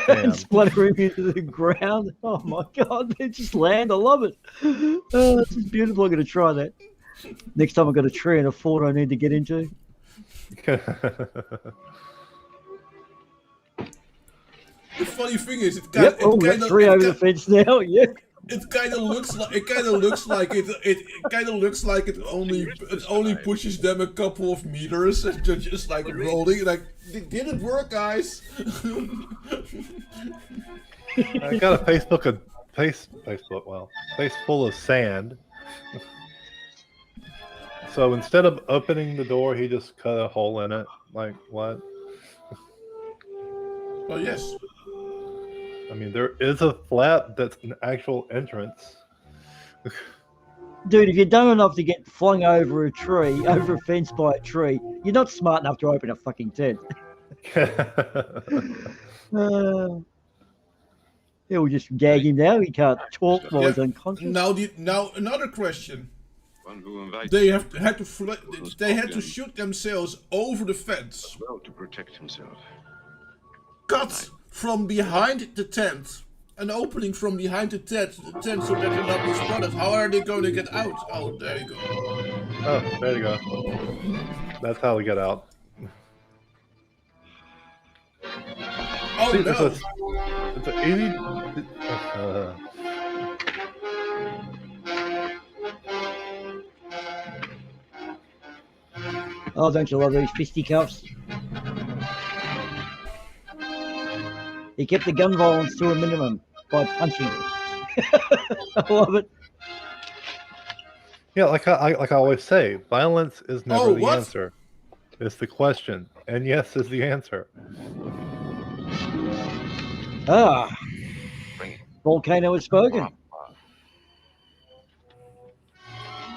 damn. Spluttering into the ground. Oh my god, they just land. I love it. Oh, this is beautiful. I'm going to try that. Next time I've got a tree and a fort I need to get into. The funny thing is, it Yep, oh, got three over the fence now. Yep. It kind of looks like it only pushes them a couple of meters and they're just like rolling. Like, it didn't work, guys. I got a face full of sand. So instead of opening the door, he just cut a hole in it. Like, what? Well, yes. I mean, there is a flap that's an actual entrance. Dude, if you're dumb enough to get flung over a tree, over a fence by a tree, you're not smart enough to open a fucking tent. Yeah, we'll just gag him now. He can't talk while he's unconscious. Now another question. They had to shoot themselves over the fence. Well, to protect himself. Cut from behind the tent. An opening from behind the tent so that they're not be spotted. How are they going to get out? Oh, there you go. Oh, there you go. That's how we get out. Oh See, no! it's a easy. Oh, don't you love these fisticuffs? He kept the gun violence to a minimum by punching. I love it. Yeah, like I always say, violence is never Oh, the what? answer. It's the question, and yes is the answer. Ah, Volcano has spoken.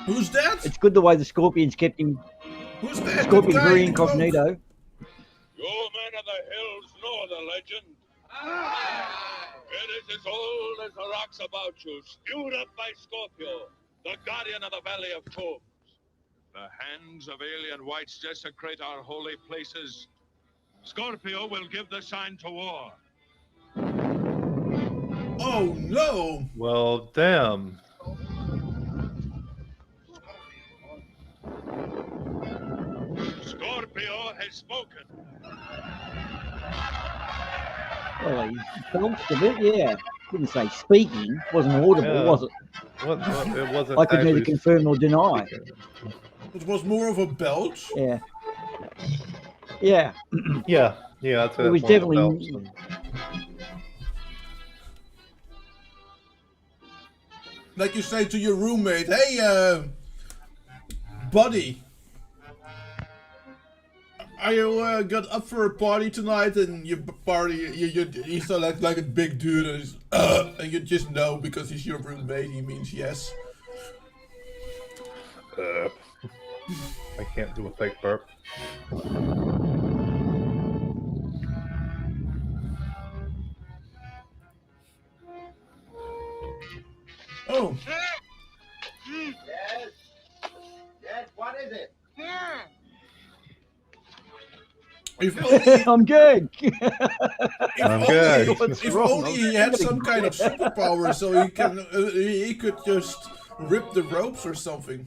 Who's that? It's good the way the Scorpions kept him. Who's that? Scorpion That guy very in the cloak? incognito. You men of the hills know the legend. It is as old as the rocks about you, stewed up by Scorpio, the guardian of the Valley of Tombs. The hands of alien whites desecrate our holy places. Scorpio will give the sign to war. Oh no! Well, damn. Scorpio has spoken. Well, he belched a bit, yeah. Didn't say speaking. Wasn't audible, Yeah. was it? What, it wasn't. I could neither actually- confirm nor deny. It was more of a belch. Yeah. Yeah. Yeah, yeah. That's It was one of the definitely- belts and- Like you say to your roommate, hey, buddy, are you got up for a party tonight? And your party, he's so like a big dude, and, and you just know because he's your roommate, he means yes. I can't do a fake burp. Oh, Yes? Yes, what is it? if only, I'm good. I'm good. if only he had some kind of superpower, so he could just rip the ropes or something.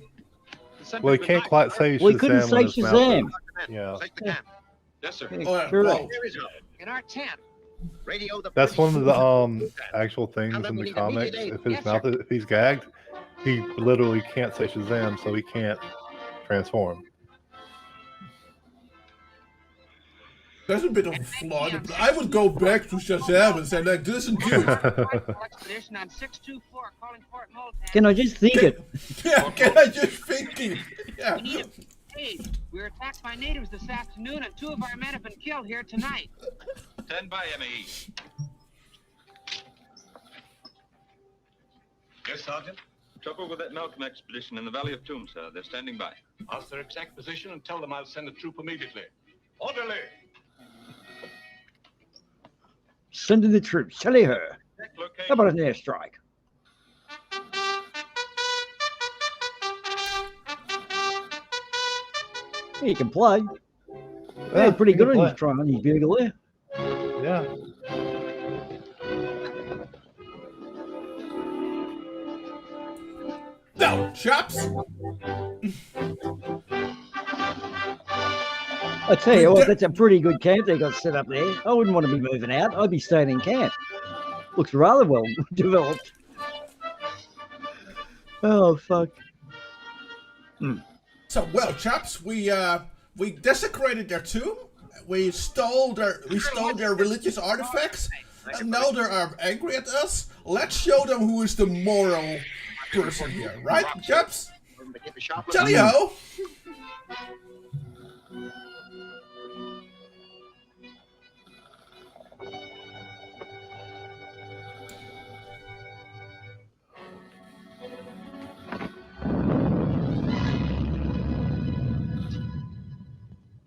Well, he can't quite say Shazam. We couldn't say when his mouth Shazam. is- Yeah, Take the camp. Yes, sir. Oh, yeah, Sure. well, Here is it. In our tent. Radio the that's one of British- the actual things Tell him in we the need comics. immediate aid. If his Yes, mouth, sir. if he's gagged, he literally can't say Shazam, so he can't transform. there's a bit of a flaw. I would go back to Shazam and say, like, listen, dude, Expedition on 624 calling Fort Moulton. Can I just think it? yeah, can I just think it? Yeah. We need a aid. We were attacked by natives this afternoon, and 2 of our men have been killed here tonight. Stand by, ME. Yes, Sergeant? Trouble with that Malcolm expedition in the Valley of Tombs, sir. They're standing by. Ask their exact position and tell them I'll send a troop immediately. Orderly! Send in the troops. Tally her. Check location. How about an airstrike? He can play. Yeah, pretty he good can on his trying on his bugle there. Yeah. Now, chaps, I tell you what, that's a pretty good camp they got set up there. I wouldn't want to be moving out. I'd be staying in camp. Looks rather well developed. Oh fuck. so well, chaps, we desecrated their tomb. We stole their religious artifacts, and now they are angry at us. Let's show them who is the moral person here, right, chaps? Tally ho!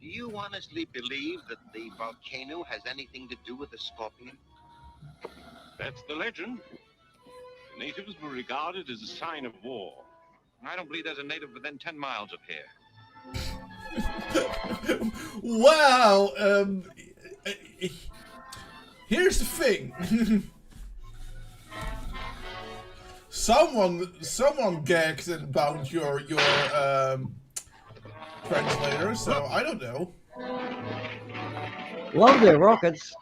Do you honestly believe that the volcano has anything to do with the scorpion? That's the legend. The natives were regarded as a sign of war. I don't believe there's a native within 10 miles of here. Wow. Here's the thing. Someone gagged and bound your translator, so I don't know. Love their rockets.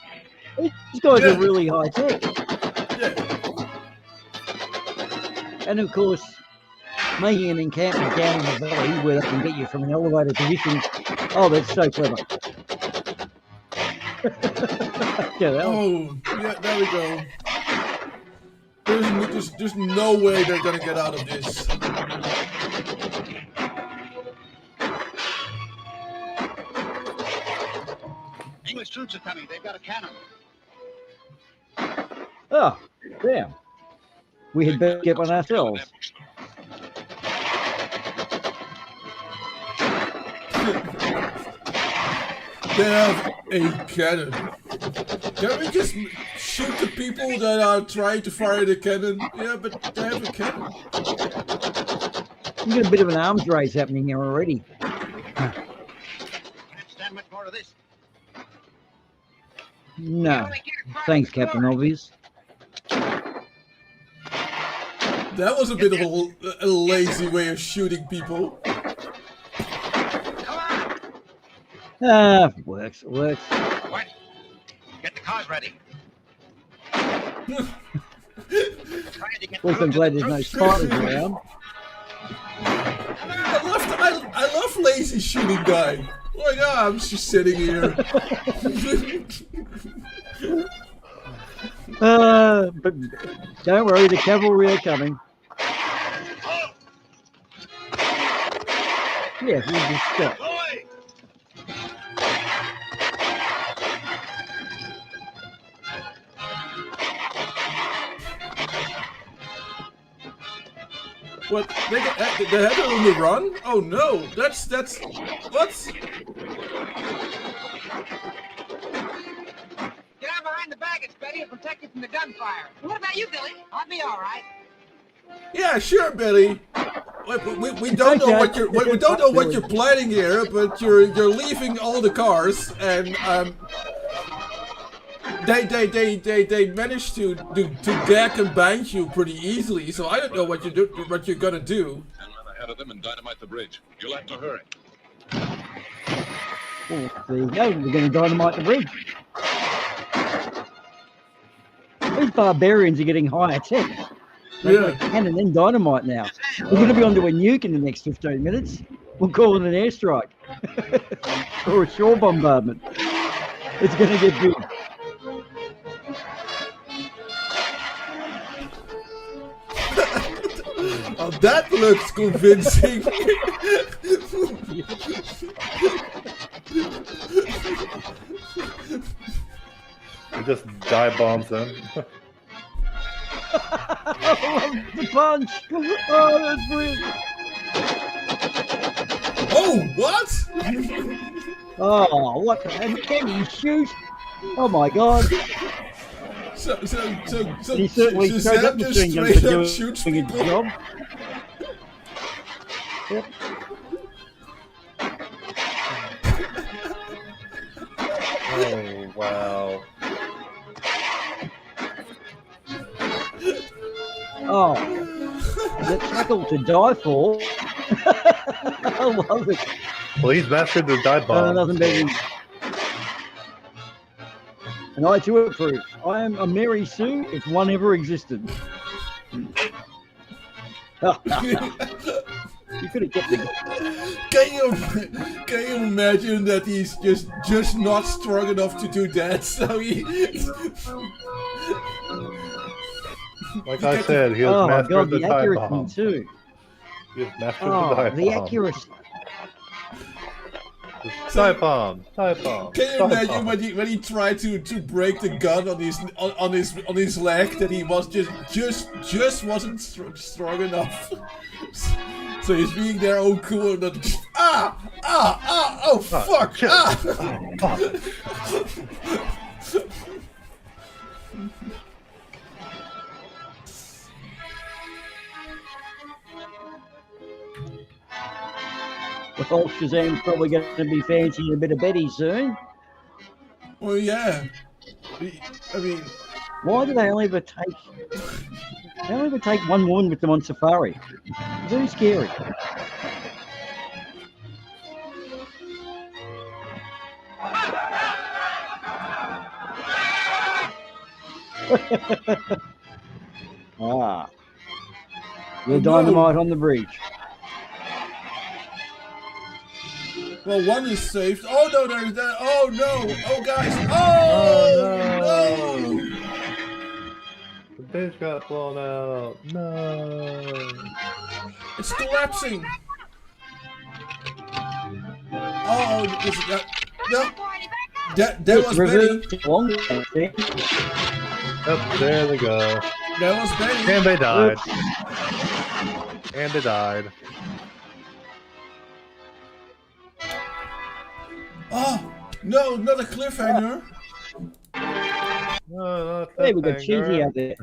These guys Yeah. are really high tech. Yeah. And of course, making an encampment down in the valley where they can get you from an elevated position. Oh, that's so clever. Yeah, that was- Oh, yeah, there we go. There's no way they're gonna get out of this. English troops are coming. They've got a cannon. Oh, damn. We had better get one ourselves. They have a cannon. Can we just shoot the people that are trying to fire the cannon? Yeah, but they have a cannon. You got a bit of an arms race happening here already. Can't stand much more of this. No. Thanks, Captain Obvious. That was a bit of a lazy way of shooting people. Ah, it works, it works. What? Get the cars ready. At least I'm glad there's no spiders around. I love lazy shooting guy. Like, I'm just sitting here. But don't worry, the cavalry are coming. Yeah, we just stop. What? They had it on the run? Oh no! That's what? Get out behind the baggage, Betty, and protect you from the gunfire. What about you, Billy? I'll be all right. Yeah, sure, Billy. We don't know what you're we don't know what you're planning here, but you're leaving all the cars, and they managed to gag and bind you pretty easily. So I don't know what you're gonna do. And run ahead of them and dynamite the bridge. You'll have to hurry. Oh, there you go, we're going to dynamite the bridge. These barbarians are getting higher tech. They've got a cannon and dynamite now. We're going to be onto a nuke in the next 15 minutes. We'll call it an airstrike. Or a shore bombardment. It's going to get big. Oh, that looks convincing. He just dive bombs them. The punch! Oh, that's brilliant! Oh, what? Oh, what the hell? Can he shoot? Oh my god. So He certainly showed Sam up just machine gun straight for up doing shoots its people. job. Yep. Oh wow. Oh, the tackle to die for. I love it. Well, he's mastered the dive bomb. Nothing better. And I too approve. I am a Mary Sue if one ever existed. You could have kept it. Can you imagine that he's just not strong enough to do that? So he. Like I said, he has Oh my mastered god, the the dive accuracy bomb. too. He has mastered the Oh, dive the bomb. accuracy. Dive bomb. Dive bomb. Can you dive imagine bomb. when he tried to break the gun on his leg, that he was just wasn't strong enough. So he's being there all cool and then oh fuck shit. Well, Shazam's probably going to be fancying a bit of Betty soon. Well, yeah. I mean, Why do they only ever take? They only ever take one woman with them on safari. Very scary. Ah. Oh, The no. dynamite on the bridge. Well, one is saved. Oh no, there's that. Oh no. Oh guys. Oh, no. The bridge got blown out. No. It's collapsing. Oh, no. That was Betty. Oh, there they go. That was Betty. And they died. And they died. Oh no, not a cliffhanger. No, not Hey, we got cliffhanger. cheesy out there.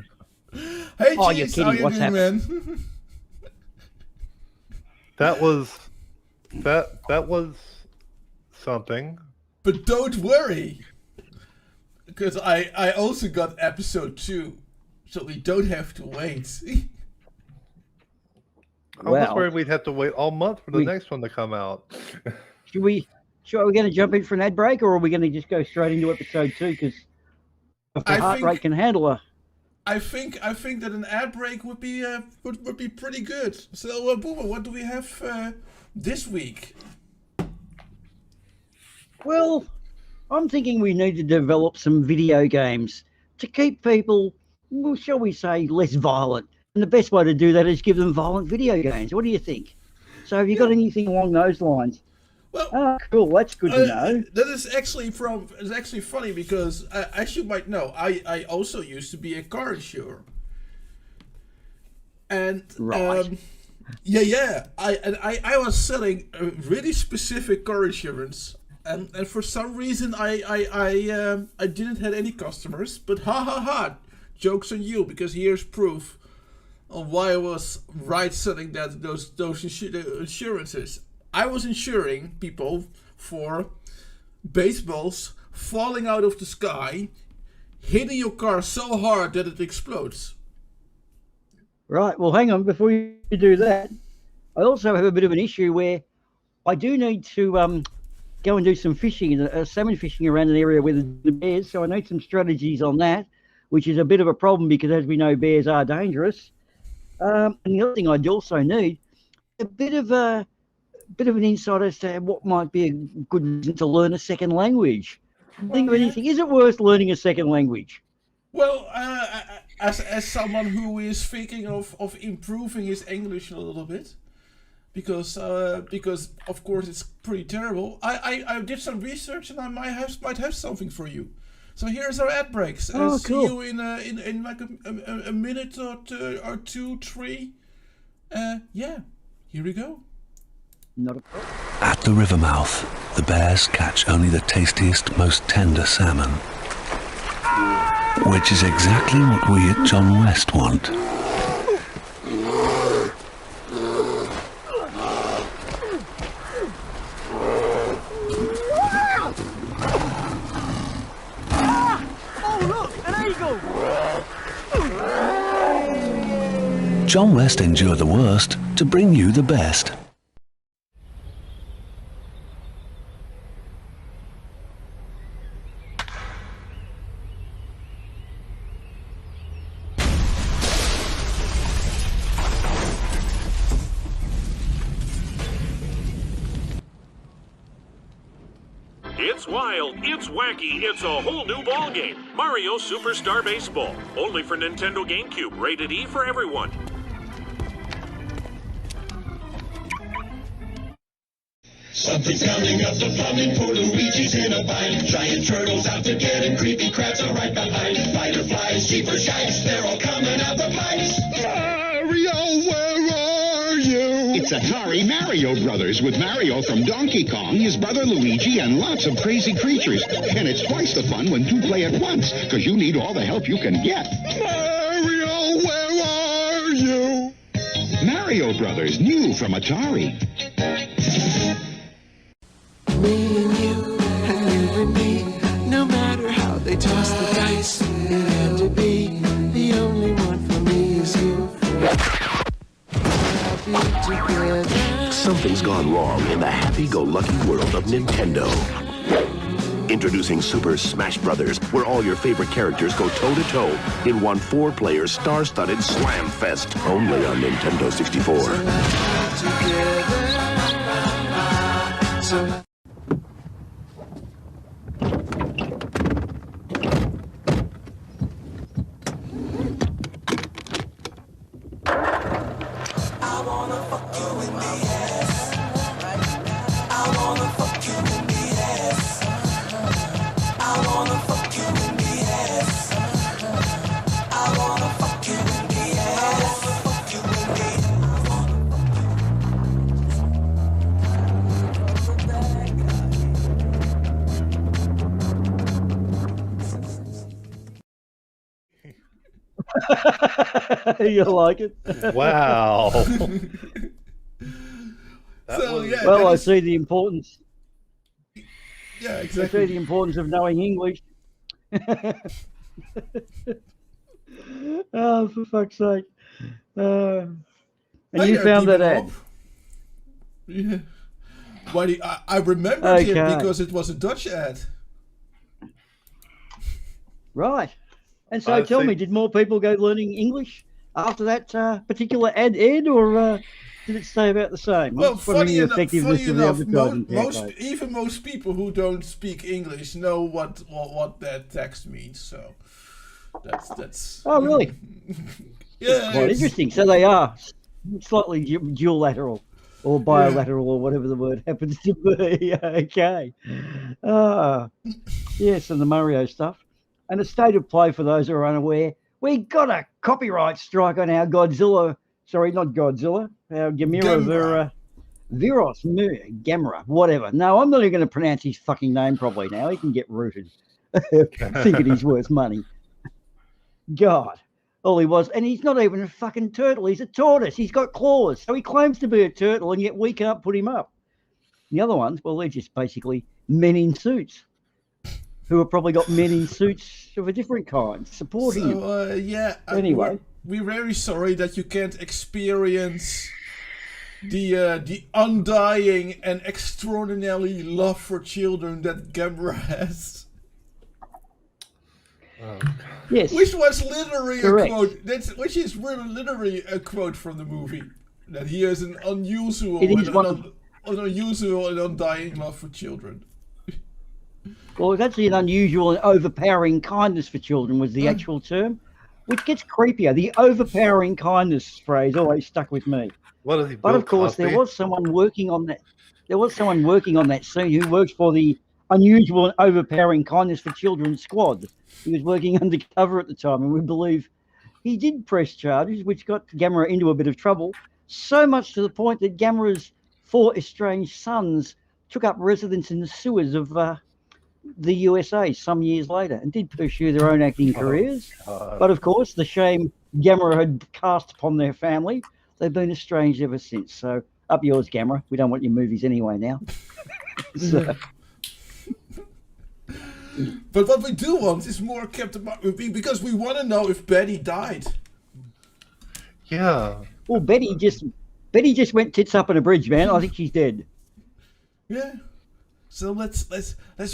Hey, Oh, you're Cheese, kidding. how you What's doing, happening? man? That was something. But don't worry, because I also got episode 2, so we don't have to wait. I was worried we'd have to wait all month for the next one to come out. Are we going to jump in for an ad break, or are we going to just go straight into episode 2? Because the heart rate can handle her. I think that an ad break would be pretty good. So, Boomah, what do we have this week? Well, I'm thinking we need to develop some video games to keep people, well, shall we say, less violent. And the best way to do that is give them violent video games. What do you think? So have you got anything along those lines? Well, cool. That's good to know. That is actually funny because, as you might know, I also used to be a car insurer. And right. I was selling a really specific car insurance, and for some reason I didn't have any customers. But ha, joke's on you, because here's proof on why I was right selling those insurances. I was insuring people for baseballs falling out of the sky, hitting your car so hard that it explodes. Right. Well, hang on. Before you do that, I also have a bit of an issue where I do need to go and do some fishing, salmon fishing around an area with the bears. So I need some strategies on that, which is a bit of a problem because, as we know, bears are dangerous. And the other thing I'd also need a bit of an insight as to what might be a good reason to learn a second language. Think of anything. Is it worth learning a second language? Well, as someone who is thinking of improving his English a little bit, because of course it's pretty terrible. I did some research and I might have something for you. So here's our ad breaks. Oh, see cool. you in like a minute or two, 3. Yeah, here we go. Not a problem. At the river mouth, the bears catch only the tastiest, most tender salmon. Which is exactly what we at John West want. Oh, look, an eagle! John West endure the worst to bring you the best. It's wild, it's wacky, it's a whole new ballgame. Mario Superstar Baseball. Only for Nintendo GameCube. Rated E for everyone. Something's coming up the plumbing, poor Luigi's in a bind. Giant turtles out to get him, creepy crabs are right behind. Fireflies, cheaper shikes, they're all coming out the pipes. Mario, where are you? It's Atari Mario Brothers with Mario from Donkey Kong, his brother Luigi, and lots of crazy creatures. And it's twice the fun when two play at once, because you need all the help you can get. Mario, where are you? Mario Brothers, new from Atari. Me and you and me, no matter how they toss the dice, it had to be. The only one for me is you. Happy together. Something's gone wrong in the happy-go-lucky world of Nintendo. Introducing Super Smash Brothers, where all your favorite characters go toe-to-toe in one 4-player star-studded slam fest, only on Nintendo 64. You like it? Wow. So yeah. Well, I see the importance. Yeah, I exactly. see the importance of knowing English. Oh, for fuck's sake! And Hi you there, found that Demon ad? Orb. Yeah. But I remembered it Okay. because it was a Dutch ad. Right. And so, tell me, did more people go learning English after that particular ad aired, or did it stay about the same? I'm Well, just wondering funny the enough, effectiveness of the advertising campaign. even most people who don't speak English know what that text means. So that's. Oh, really? Yeah. Quite interesting. So they are slightly dual lateral or bilateral or whatever the word happens to be. Okay. Yes, and the Mario stuff. And a state of play for those who are unaware. We got a copyright strike on our Godzilla. Sorry, not Godzilla. Our Gamera. Viras, Gamera, whatever. No, I'm not even going to pronounce his fucking name properly now. He can get rooted. Thinking he's worth money. God. All he was. And he's not even a fucking turtle. He's a tortoise. He's got claws. So he claims to be a turtle, and yet we can't put him up. The other ones, well, they're just basically men in suits who have probably got men in suits of a different kind supporting him. Yeah. Anyway. We're very sorry that you can't experience the undying and extraordinary love for children that Gamera has. Yes. Which was literally Correct. a quote. Which is really literally a quote from the movie. That he has an unusual It is an unusual and undying love for children. Well, it's actually an unusual and overpowering kindness for children was the actual term, which gets creepier. The overpowering kindness phrase always stuck with me. What is he? But of course, there was someone working on that. There was someone working on that scene who worked for the unusual and overpowering kindness for children squad. He was working undercover at the time, and we believe he did press charges, which got Gamera into a bit of trouble. So much to the point that Gamera's 4 estranged sons took up residence in the sewers of the USA some years later and did pursue their own acting careers. But of course, the shame Gamera had cast upon their family, they've been estranged ever since. So up yours, Gamera. We don't want your movies anyway now. So. But what we do want is more Captain Marvel, because we want to know if Betty died. Yeah. Well, Betty just went tits up on a bridge, man. I think she's dead. Yeah. So let's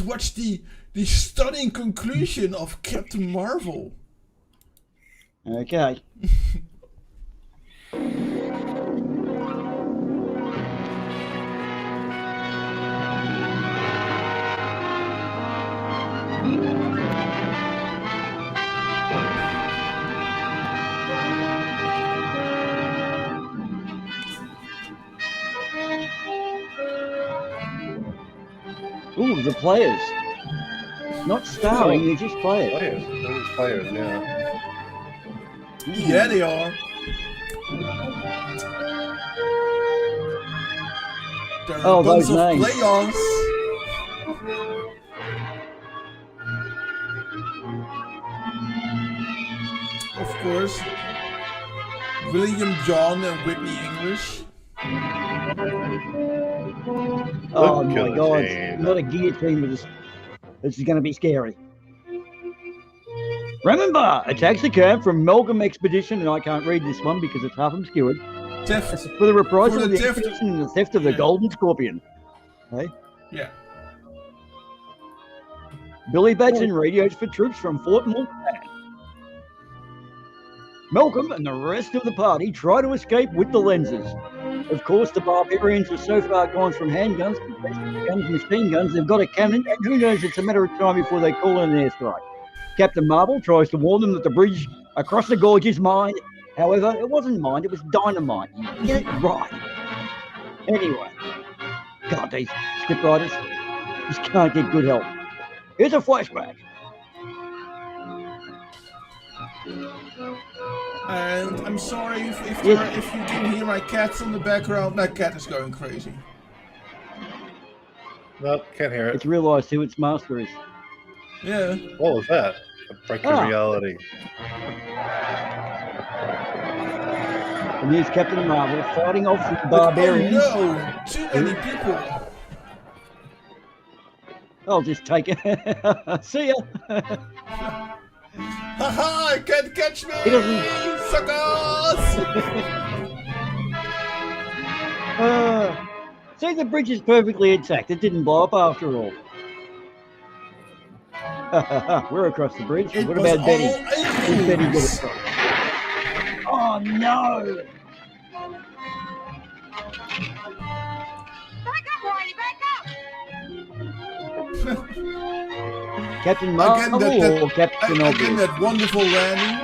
watch the stunning conclusion of Captain Marvel. Okay. Ooh, the players. Not starring, they're just players. They're just players, yeah. Yeah, they are. There are a bunch those of names. play-ons. Of course, William John and Whitney English. Oh my God! Not a guillotine with this. This is going to be scary. Remember, attacks occur from Malcolm Expedition, and I can't read this one because it's half obscured. Theft. For the reprisal For of the the theft. expedition and the theft of the Golden Scorpion. Hey? Yeah. Billy Batson radios for troops from Fort Moulton. Malcolm and the rest of the party try to escape with the lenses. Of course, the barbarians are so far gone from handguns, guns, machine guns, they've got a cannon, and who knows, it's a matter of time before they call in an airstrike. Captain Marvel tries to warn them that the bridge across the gorge is mined. However, it wasn't mined, it was dynamite. You get it right. Anyway, God, these scriptwriters just can't get good help. Here's a flashback. And I'm sorry if you didn't hear my cats in the background. My cat is going crazy. Nope, can't hear it. It's realised who its master is. Yeah. What was that? A break in reality. And here's Captain Marvel fighting off the barbarians. Oh no! Too many people! I'll just take it. See ya! Haha! Can't catch me! He doesn't... Suckers! See, the bridge is perfectly intact. It didn't blow up after all. We're across the bridge. What about Betty? Did Betty get across? Oh no! Back up, Whitey, back up! Captain Marvel or Captain Obvious? Again, that wonderful landing.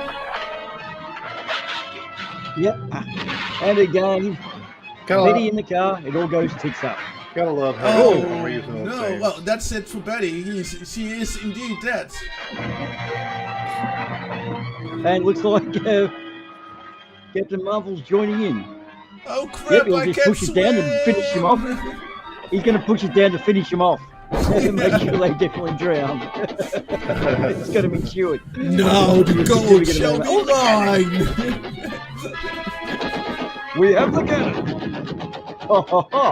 Yep. And again, Betty in the car, it all goes tits up. Gotta love her. Oh, no. Well, that's it for Betty. She is indeed dead. And looks like Captain Marvel's joining in. Oh crap, yep, he'll I just can't push it down to finish him off. He's going to push it down to finish him off. Make sure they definitely drown. It's going to be Stewart. No, the gold shall be mine. We have the cannon. Ha ha ha.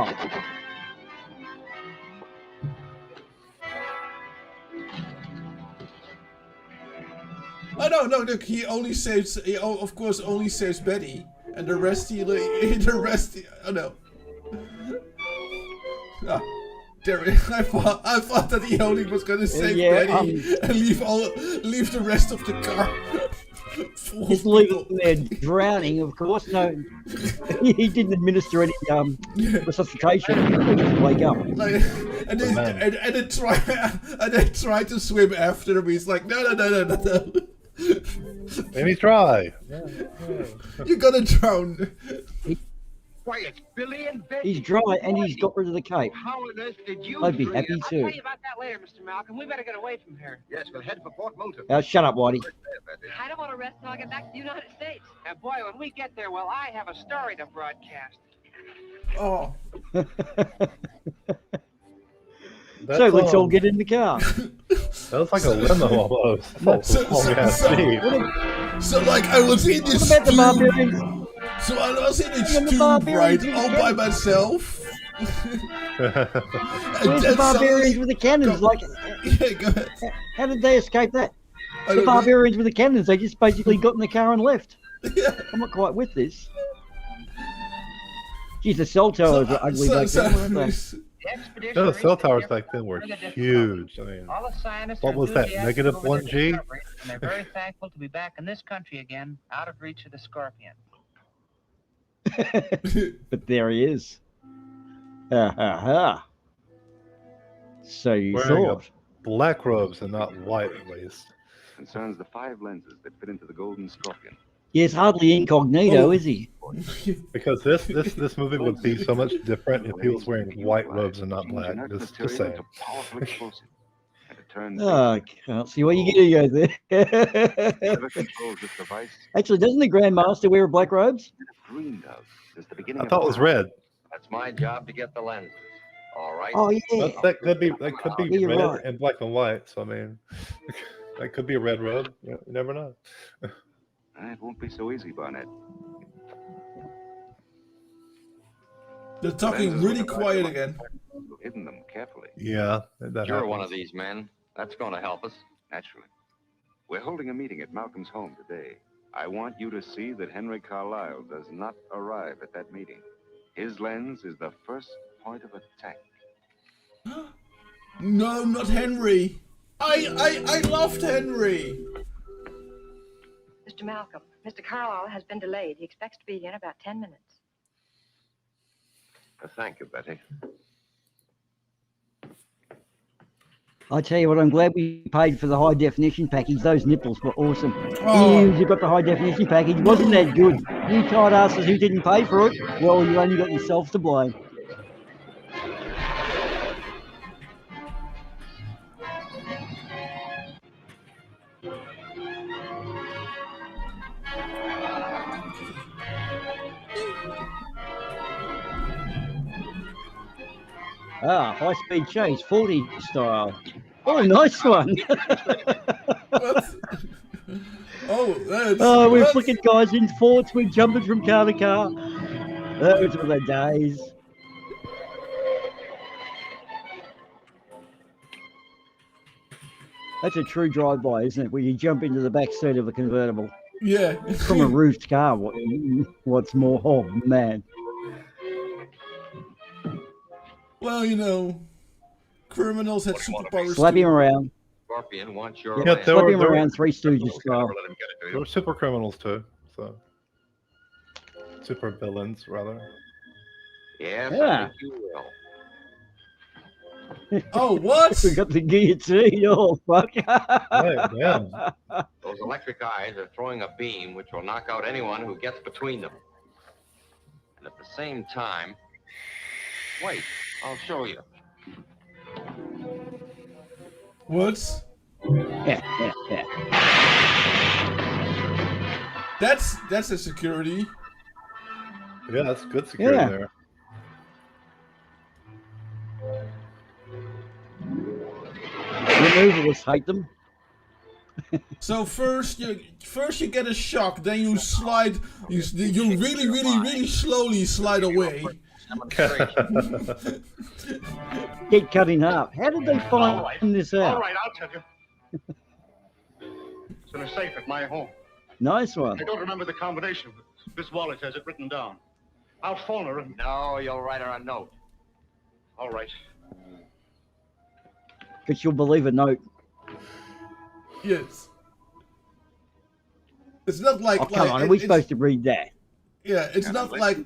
Oh no, look, he only saves, of course, only saves Betty. And the rest, oh no. Ah, there I thought that he only was gonna save Betty and leave the rest of the car. Just leave them there drowning, of course. No, he didn't administer any resuscitation. He just wake up. And then try to swim after him. He's like, no. Maybe try. You're gonna drown. Why, it's Billy and Betty. He's dry and he's got rid of the cape. How on earth did you I'd be three- happy I'll too. tell you about that later, Mr. Malcolm. We better get away from here. Yes, we'll head for Port Moulton. Shut up, Whitey. I don't want to rest till I get back to the United States. And boy, when we get there, well, I have a story to broadcast. Oh. So let's all get in the car. That was like a limo almost. So like I was in this What about the barbarians? So I was in this tube, right, all by myself. Where's the barbarians with the cannons? Like, yeah, go ahead. How did they escape that? The barbarians with the cannons, they just basically got in the car and left. I'm not quite with this. Geez, the cell towers are ugly back then, weren't they? No, the cell towers back then were huge. I mean, what was that, -1G? And they're very thankful to be back in this country again, out of reach of the scorpion. But there he is. Ha ha ha. So you Wearing thought. Black robes and not white, at least. Concerns the 5 lenses that fit into the golden scorpion. Yeah, it's hardly incognito, is he? Because this movie would be so much different if he was wearing white robes and not black. Just saying. Oh, I can't see what you're going to go there. Actually, doesn't the Grand Master wear black robes? I thought it was red. That's my job to get the lenses. All right. Oh yeah. But that could be You're red right. and black and white. So I mean, that could be a red robe. You never know. It won't be so easy, Barnett. They're talking really quiet again. Hidden them carefully. Yeah, that You're happens. one of these men. That's going to help us. Naturally. We're holding a meeting at Malcolm's home today. I want you to see that Henry Carlisle does not arrive at that meeting. His lens is the first point of attack. No, not Henry. I loved Henry. Mr. Malcolm, Mr. Carlisle has been delayed. He expects to be in about 10 minutes. Thank you, Betty. I tell you what, I'm glad we paid for the high definition package. Those nipples were awesome. Oh. You got the high definition package. Wasn't that good? You tight asses who didn't pay for it, well, you only got yourself to blame. Ah, high-speed chase, 40 style. Oh, nice one. Oh, we're flicking guys in forts. We're jumping from car to car. Those were the days. That's a true drive-by, isn't it? Where you jump into the back seat of a convertible. Yeah. From a roofed car. What's more? Oh, man. Well, you know, criminals had superpowers. Slap him around. Scorpion wants your Yep, slap him around, Three Stooges style. There were super criminals too, so super villains rather. Yes, Yeah. I think you will. Oh, what? We got the guillotine. Oh, fuck. Those electric eyes are throwing a beam which will knock out anyone who gets between them. And at the same time, wait, I'll show you. What? Yeah. That's a security. Yeah, that's good security there. Removalists hate them. So first you get a shock, then you slide. You really slowly slide away. Get cut in half. How did they find this out? All right, I'll tell you. It's in a safe at my home. Nice one. I don't remember the combination, but Miss Wallace has it written down. I'll phone her and... No, you'll write her a note. All right. But you'll believe a note. Yes. It's not like. Oh, come on, are we supposed to read that? Yeah, it's not like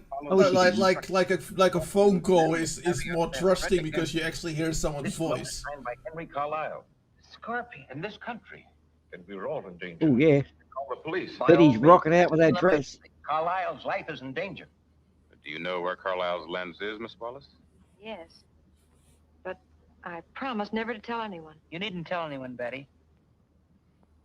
a phone call is more trusting because you actually hear someone's voice. Signed by Henry Carlisle. Scorpion. In this country. And we were all in danger. Oh, yeah. Call the police. But he's rocking out with that dress. Carlisle's life is in danger. Do you know where Carlisle's lens is, Miss Wallace? Yes. But I promised never to tell anyone. You needn't tell anyone, Betty.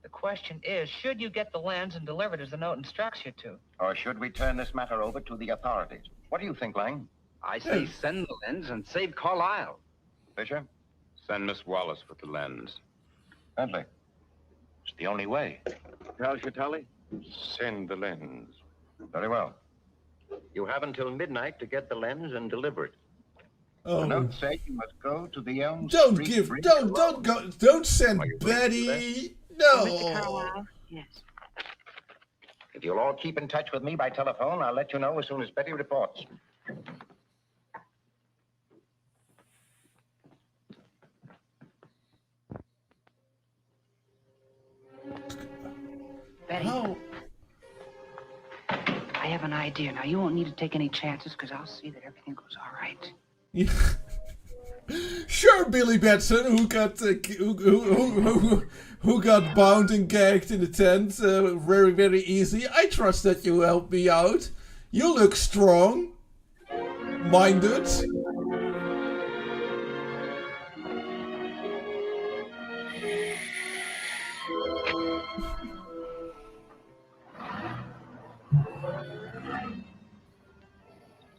The question is, should you get the lens and deliver it as the note instructs you to? Or should we turn this matter over to the authorities? What do you think, Lang? I say send the lens and save Carlisle. Fisher? Send Miss Wallace with the lens. Bentley? It's the only way. Charles Chatali? Send the lens. Very well. You have until midnight to get the lens and deliver it. Oh. The note says you must go to the Elm Don't Street give, Bridge don't alone. go, don't send Betty. No. Mr. Carlisle? Yes. If you'll all keep in touch with me by telephone, I'll let you know as soon as Betty reports. Betty? Oh. I have an idea. Now, you won't need to take any chances because I'll see that everything goes all right. Yeah. Sure, Billy Batson, who got bound and gagged in the tent very, very easy. I trust that you help me out. You look strong. Minded.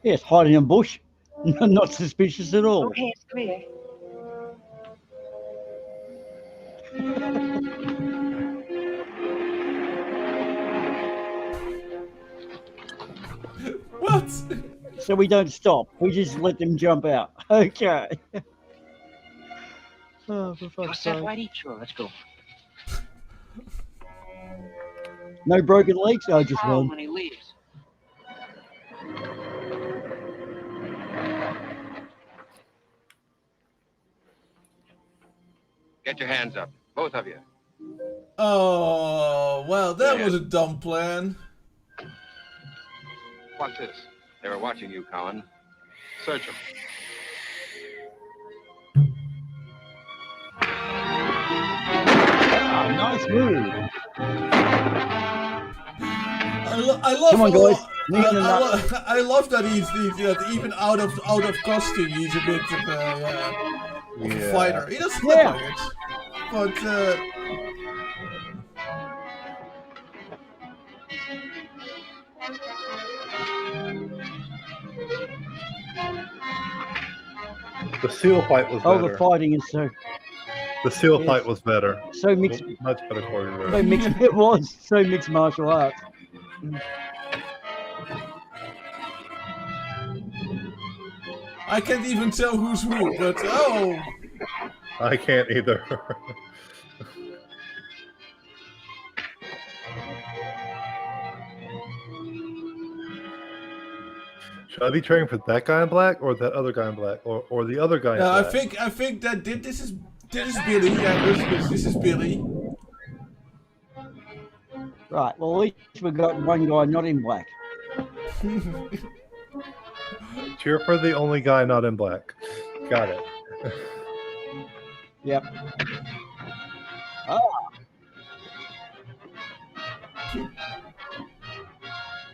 Yes, hiding in a bush. Not suspicious at all. Okay, it's clear. What? So we don't stop. We just let them jump out. Okay. Oh, for You're fuck's set, sake. Whitey? Sure, let's go. No broken legs? Oh, just Call one. when he leaves. Get Put your hands up, both of you. Oh, well, that was a dumb plan. What's this? They were watching you, Cowan. Search them. Nice move. I love. Come on, guys. I love that he's even out of costume. He's a bit of a fighter. He doesn't look like it, but. The seal fight was better. Oh, the fighting is so. The seal fight was better. So mixed. Much better choreographed. So mixed. It was so mixed martial arts. I can't even tell who's who, but oh. I can't either. Should I be cheering for that guy in black or that other guy in black or the other guy in black? I think that this is Billy. Yeah, this is Billy. Right. Well, at least we got one guy not in black. Cheer for the only guy not in black. Got it. Yep. Ah.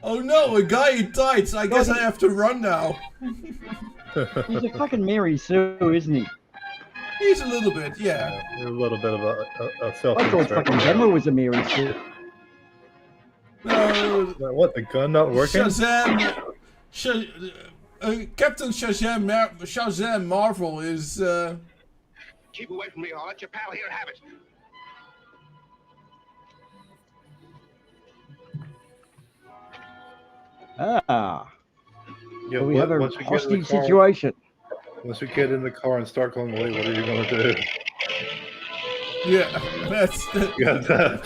Oh no, a guy in tights. I guess I have to run now. He's a fucking Mary Sue, isn't he? He's a little bit, yeah. A little bit of a self. I thought fucking Gamera was a Mary Sue. No. What, the gun not working? Shazam. Captain Shazam Marvel is. Keep away from me, or I'll let your pal here have it. Ah. Yeah, So we have a hostage situation. Once you get in the car and start going away, what are you going to do? Yeah, that's. Yeah,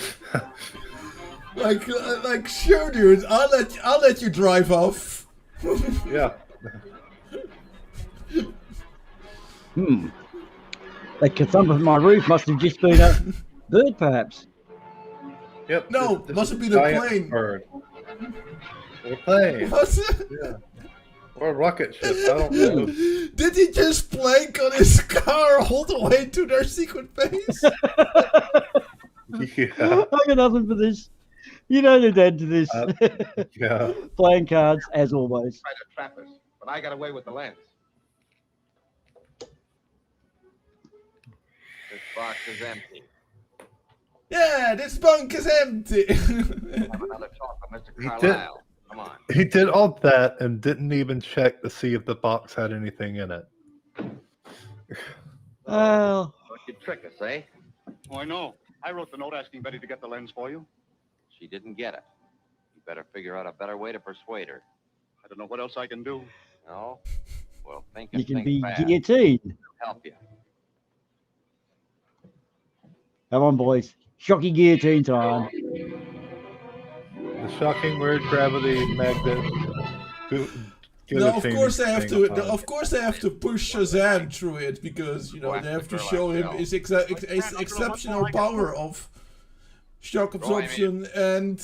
like, sure, dude. I'll let you drive off. Yeah. That thump of my roof must have just been a bird, perhaps. Yep. No, must have been a plane. Bird. Or a plane. Was it? Yeah. Or a rocket ship. I don't know. Did he just plank on his car all the way to their secret base? Yeah. I got nothing for this. You know the dead to this. Yeah. Playing cards, as always. Try to trap us, but I got away with the lens. This box is empty. Yeah, this bunk is empty. Have another talk with Mr. Carlisle. Come on. He did all that and didn't even check to see if the box had anything in it. Well, Don't you trick us, eh? Oh, I know. I wrote the note asking Betty to get the lens for you. She didn't get it. You better figure out a better way to persuade her. I don't know what else I can do. No? Well, think you and can think be fast. guillotined. Help you. Come on, boys. Shocky guillotine time. The shocking weird gravity magnet. No, of course they have to. Of course they have to push Shazam through it because they have to show him his exceptional power of shock absorption and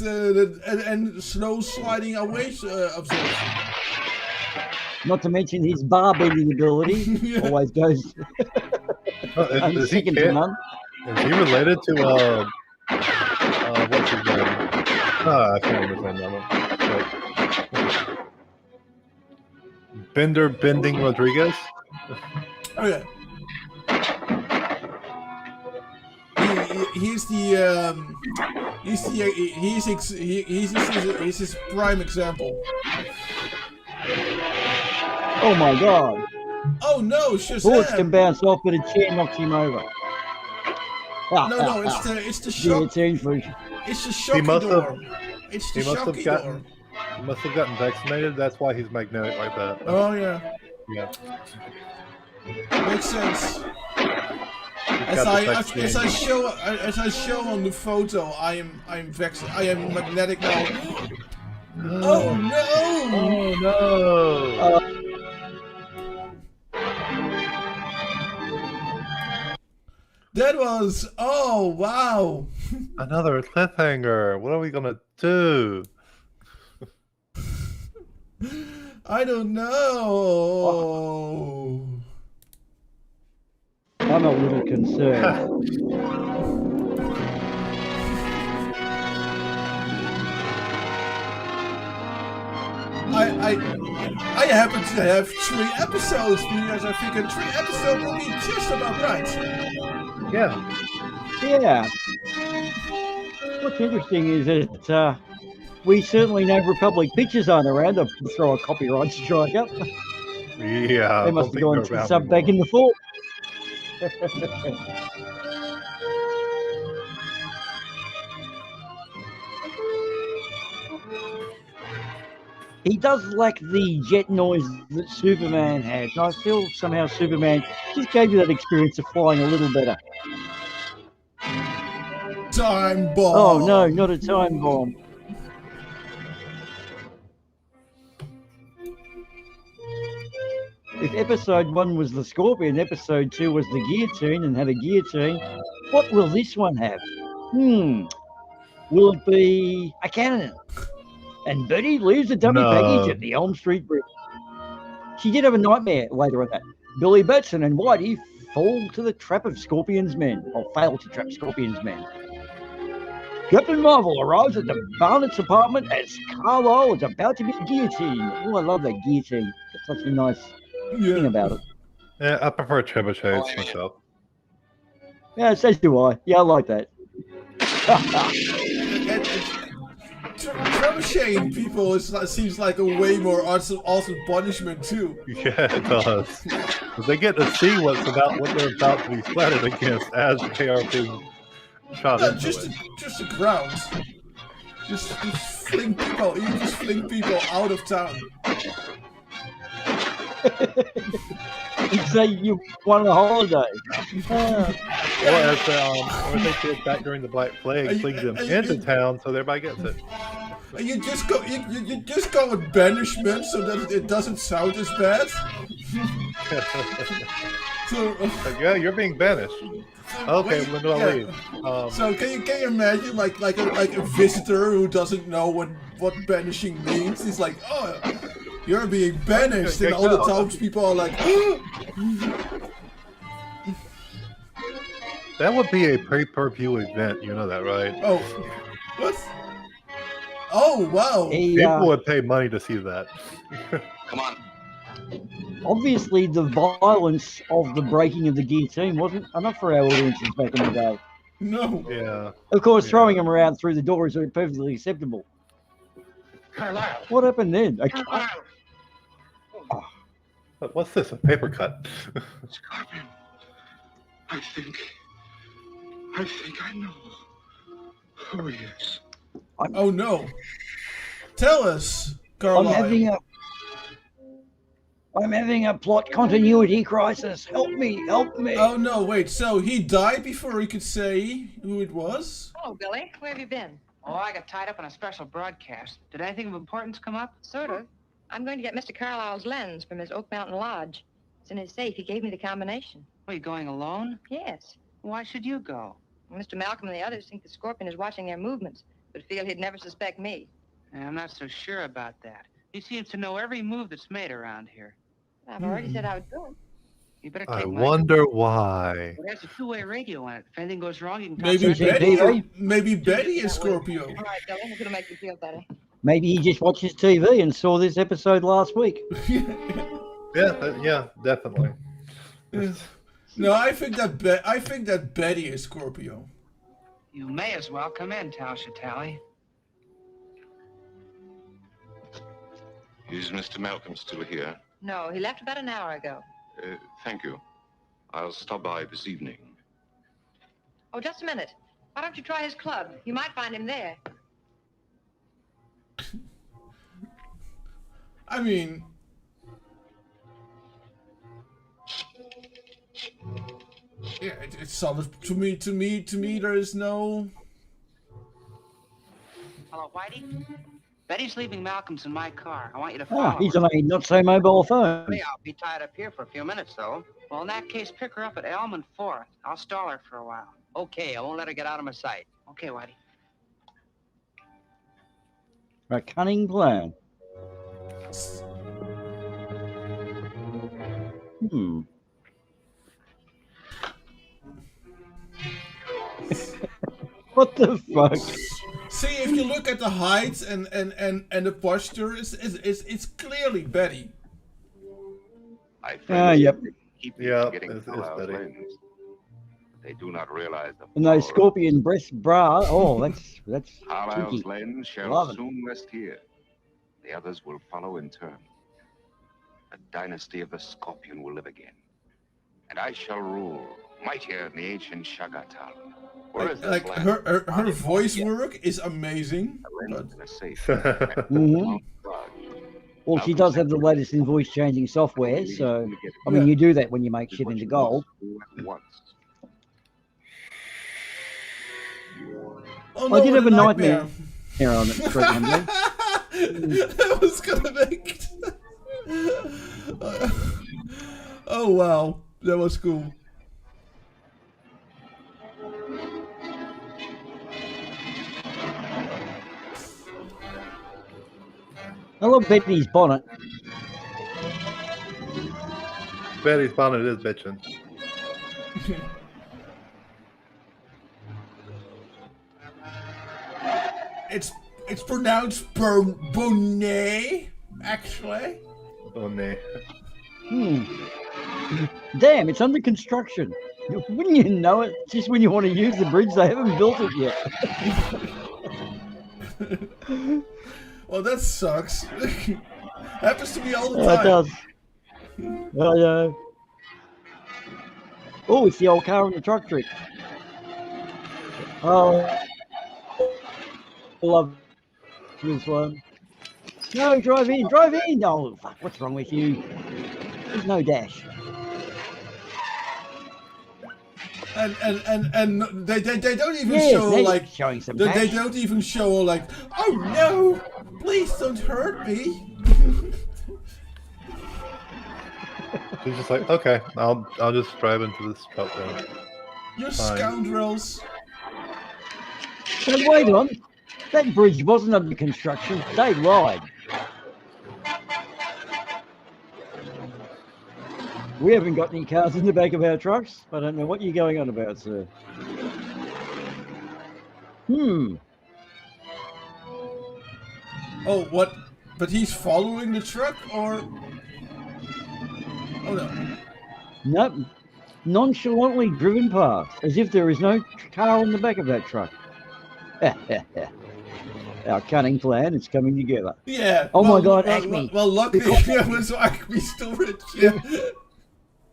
slow sliding away absorption. Not to mention his bar bending ability. Always goes. Is he related to what's his name? I can't remember his name. Bender Bending Rodriguez. Oh yeah. He's his prime example. Oh my god. Oh no, Shazam! Bullets can bounce off, but a chair knocks him over. No, it's the shock. It's the shocky door. It's the shocky door. He must have gotten vaccinated. That's why he's magnetic like that. Oh yeah. Yeah. Makes sense. As I show on the photo, I am magnetic now. Oh no! Oh no! That was, oh wow. Another cliffhanger. What are we gonna do? I don't know. I'm a little concerned. I happen to have 3 episodes because I figured 3 episodes will be just about right. Yeah. Yeah. What's interesting is that we certainly know Republic Pictures aren't around to throw a copyright strike up. Yeah. They must have gone to sub back in the fort. He does lack the jet noise that Superman had. And I feel somehow Superman just gave you that experience of flying a little better. Time bomb. Oh no, not a time bomb. If episode 1 was the Scorpion, episode 2 was the guillotine and had a guillotine, what will this one have? Will it be a cannon? And Betty leaves a dummy package at the Elm Street Bridge. She did have a nightmare later on that. Billy Batson and Whitey fall to the trap of Scorpion's men, or fail to trap Scorpion's men. Captain Marvel arrives at the Barnett's apartment as Carlisle is about to be guillotined. Oh, I love that guillotine. That's such a nice thing about it. Yeah, I prefer trebuchets myself. Yeah, so do I. Yeah, I like that. Trebucheting people seems like a way more awesome punishment too. Yeah, it does. But they get to see what they're about to be splattered against as they are being shot into just the ground. Just fling people. You just fling people out of town. And say you won a holiday. Yeah. Or they did back during the Black Plague, fling them into town so everybody gets it. And you just go with banishment so that it doesn't sound as bad. Yeah, you're being banished. Okay, when do I leave? So can you imagine like a visitor who doesn't know what banishing means? He's like, oh, you're being banished, and all the townspeople are like, oh. That would be a pay-per-view event, you know that, right? Oh, what? Oh, wow. People would pay money to see that. Come on. Obviously, the violence of the breaking of the guillotine wasn't enough for our audiences back in the day. No. Yeah. Of course, throwing them around through the door is perfectly acceptable. Carlisle. What happened then? What's this? A paper cut? Scorpion. I think I know who he is. Oh no! Tell us, Carlisle. I'm having a plot continuity crisis. Help me! Help me! Oh no! Wait. So he died before he could say who it was? Hello, Billy. Where have you been? Oh, I got tied up in a special broadcast. Did anything of importance come up? Sort of. I'm going to get Mr. Carlisle's lens from his Oak Mountain Lodge. It's in his safe. He gave me the combination. Are you going alone? Yes. Why should you go? Mr. Malcolm and the others think the Scorpion is watching their movements, but feel he'd never suspect me. I'm not so sure about that. He seems to know every move that's made around here. I've already said I would go. You better I take my wonder why. It has a two-way radio on it. If anything goes wrong, you can Maybe Betty is Scorpio. All right, Billy. It's going to make you feel better. Maybe he just watches TV and saw this episode last week. Yeah, definitely. No, I think that Betty is Scorpio. You may as well come in, Tausha Tally. Is Mr. Malcolm still here? No, he left about an hour ago. Thank you. I'll stop by this evening. Oh, just a minute. Why don't you try his club? You might find him there. I mean, yeah, it's solid to me. To me, there is no. Hello, Whitey? Betty's leaving Malcolm's in my car. I want you to follow Ah, he's her. on a not-so-mobile phone. Hey, I'll be tied up here for a few minutes, though. Well, in that case, pick her up at Elm and 4th. I'll stall her for a while. Okay, I won't let her get out of my sight. Okay, Whitey. A cunning plan. What the fuck? See, if you look at the height and the posture, it's clearly Betty. Yep. Keep Yeah, getting it's Carlisle's Betty. lens. They do not realize the And those scorpion breast bra. Oh, that's Carlisle's cheeky. lens shall Love it. soon rest here. The others will follow in turn. The dynasty of the Scorpion will live again. And I shall rule, mightier than the ancient Shagatal. Where is this Like land? her voice work is amazing. But... In a safe. Mhm. Well, she does have the latest in voice-changing software, so I mean, you do that when you make shit into gold. Oh, I did what have a a nightmare on that street one day. I was gonna make. Oh wow, that was cool. I love Betty's bonnet. Betty's bonnet is bitching. It's pronounced bonnet, actually. Bonnet. Damn, it's under construction. Wouldn't you know it? Just when you want to use the bridge, they haven't built it yet. Well, that sucks. Happens to me all the Yeah, time. it does. I know. Oh, it's the old car and the truck trick. Oh, love this one. No, drive in, drive in. Oh, fuck, what's wrong with you? There's no dash. And they don't even Yes, show they're like showing some they cash. don't even show like, oh no, please don't hurt me. She's just like, okay, I'll just drive into this truck then. You Fine. scoundrels. But wait on, that bridge wasn't under construction. They lied. We haven't got any cars in the back of our trucks. I don't know what you're going on about, sir. Oh, what? But he's following the truck, or? Oh no. Nope. Nonchalantly driven past, as if there is no car on the back of that truck. Our cunning plan is coming together. Yeah. Oh well, my God, well, Acme. Well, luckily it was Acme storage. Yeah.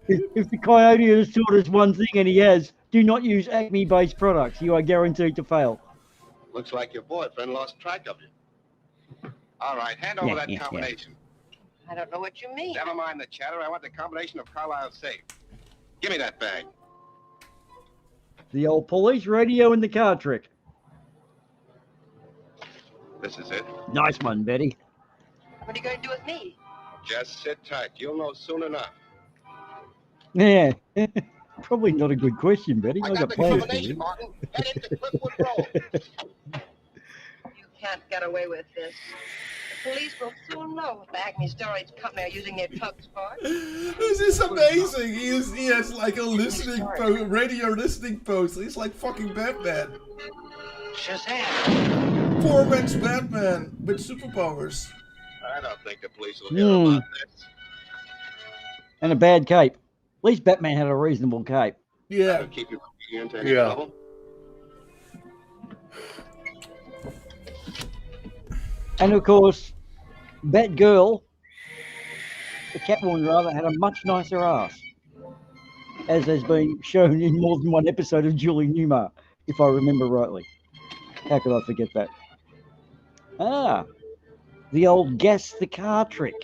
If the coyote has taught us one thing, and he has, do not use Acme-based products. You are guaranteed to fail. Looks like your boyfriend lost track of you. All right, hand over that combination. I don't know what you mean. Never mind the chatter. I want the combination of Carlisle's safe. Give me that bag. The old police radio and the car trick. This is it. Nice one, Betty. What are you going to do with me? Just sit tight. You'll know soon enough. Yeah. Probably not a good question, Betty. I got the plans for combination, you. Martin. Head into Clipwood Road. You can't get away with this. The police will soon know what the Acme Storage Company are using their trucks for. This is amazing. He has like a listening radio listening post. He's like fucking Batman. Shazam! Poor man's Batman with superpowers. I don't think the police will hear about this. And a bad cape. At least Batman had a reasonable cape. Yeah. That'll keep you from getting into any trouble. And of course, Batgirl, the Catwoman rather, had a much nicer ass, as has been shown in more than one episode of Julie Newmar, if I remember rightly. How could I forget that? Ah, the old guess the car trick.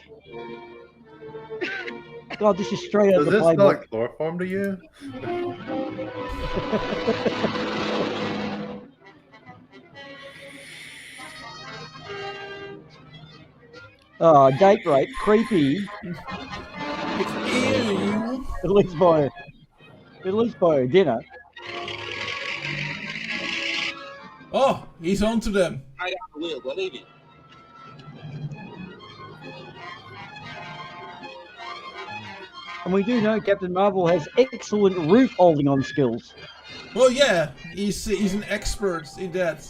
God, this is straight out of the Does this smell playbook. like chloroform to you? Oh, date rape, creepy. Ew. At least by a dinner. Oh, he's on to them. Right out the wheel, believe me. And we do know Captain Marvel has excellent roof holding on skills. Well, yeah, he's an expert in that.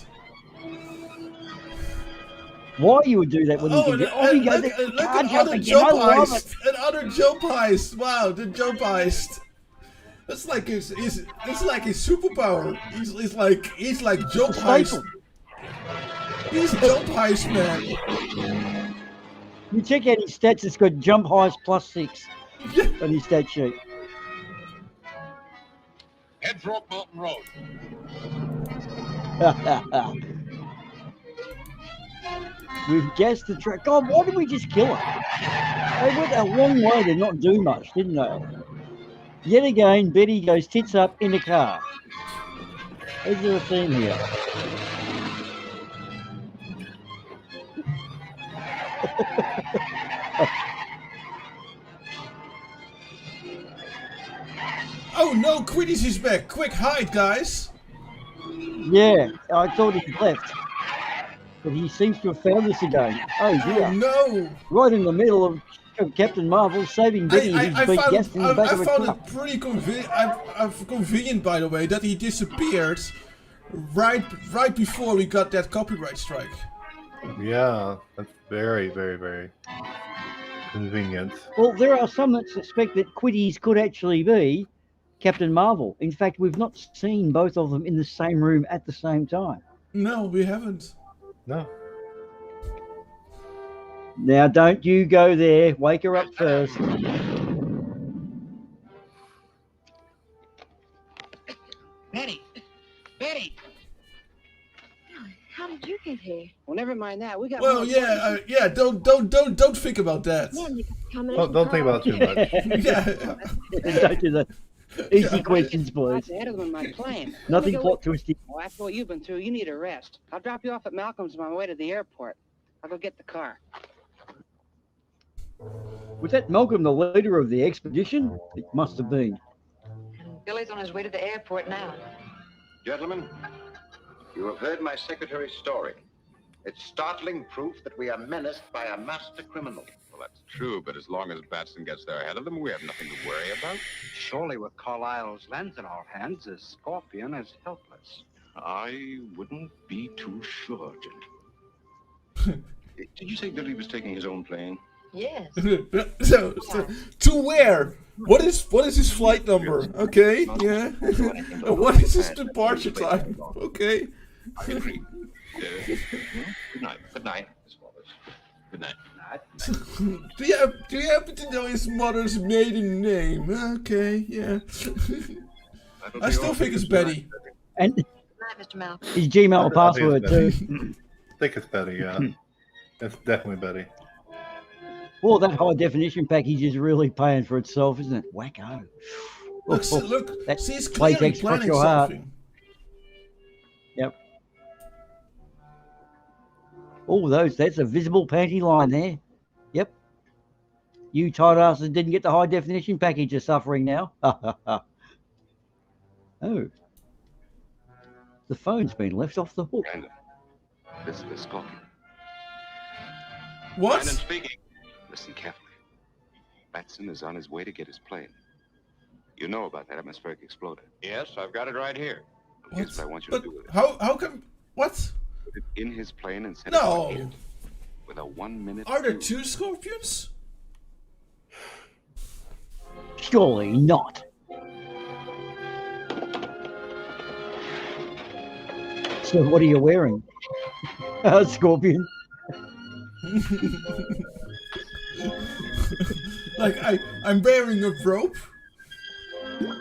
Why you would do that when you can get... Oh, you go, look the at car other jumping, jump I love it. heist. Another jump heist. Wow, the jump heist. That's like his superpower. He's like jump heist. He's a jump heist man. You check out his stats, it's got jump heist +6 on his stat sheet. Head for Oak Mountain Road. We've guessed the track. God, why did we just kill her? They went a long way to not do much, didn't they? Yet again, Betty goes tits up in the car. Is there a theme here? Oh no, Quidditch is back. Quick, hide, guys. Yeah, I thought he left. But he seems to have found us again. Oh, dear. Oh no. Right in the middle of Captain Marvel saving Betty. I found it pretty convenient, by the way, that he disappeared right before we got that copyright strike. Yeah, that's very, very, very convenient. Well, there are some that suspect that Quiddies could actually be Captain Marvel. In fact, we've not seen both of them in the same room at the same time. No, we haven't. No. Now, don't you go there. Wake her up first. Betty! Betty! How did you get here? Well, never mind that. We got. Well, yeah. Don't think about that. Don't think about it too much. Yeah. Don't do that. Easy questions, boys. Ahead of them in my plane. Nothing plot twisty. Well, after what you've been through, you need a rest. I'll drop you off at Malcolm's on my way to the airport. I'll go get the car. Was that Malcolm the leader of the expedition? It must have been. Billy's on his way to the airport now. Gentlemen, you have heard my secretary's story. It's startling proof that we are menaced by a master criminal. Well, that's true, but as long as Batson gets there ahead of them, we have nothing to worry about. Surely with Carlyle's lens in our hands, the Scorpion is helpless. I wouldn't be too sure, gentlemen. Did you say Billy was taking his own plane? Yes. so to where? What is his flight number? Okay, yeah. What is his departure time? Okay. I agree. Good night. Good night, Miss Wallace. Good night. do you happen to know his mother's maiden name? Okay, yeah. I still think it's Betty. And Good night, Mr. Malcolm. his Gmail password too. I think it's Betty, yeah. It's definitely Betty. Well, that high definition package is really paying for itself, isn't it? Wacko. Look, that she's clearly Playtex cross planning your heart. something. Yep. Oh, that's a visible panty line there. Yep. You tight asses didn't get the high definition package are suffering now. Oh. The phone's been left off the hook. Brandon, this is the Scorpion. What? Brandon speaking. Listen carefully. Batson is on his way to get his plane. You know about that atmospheric exploder. Yes, I've got it right here. Here's what I want you to do with it. How come? What? Put it in his plane and send No. it out here with a 1 minute. Are there two Scorpions? Surely not. So what are you wearing? Scorpion. Like I'm wearing a rope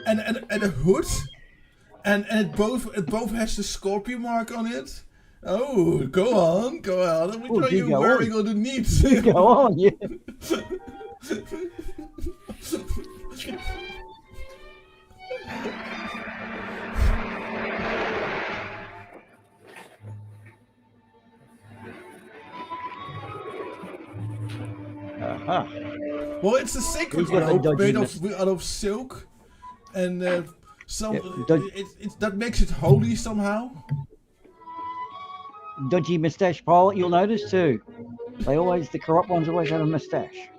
and a hood and it both has the Scorpion mark on it. Oh, go on. And which are you wearing underneath? Go on, yeah. Ah. Well, it's a sacred He's got a rope dodgy made out of silk, and that makes it holy somehow. Dodgy moustache pilot, you'll notice too. The corrupt ones always have a moustache.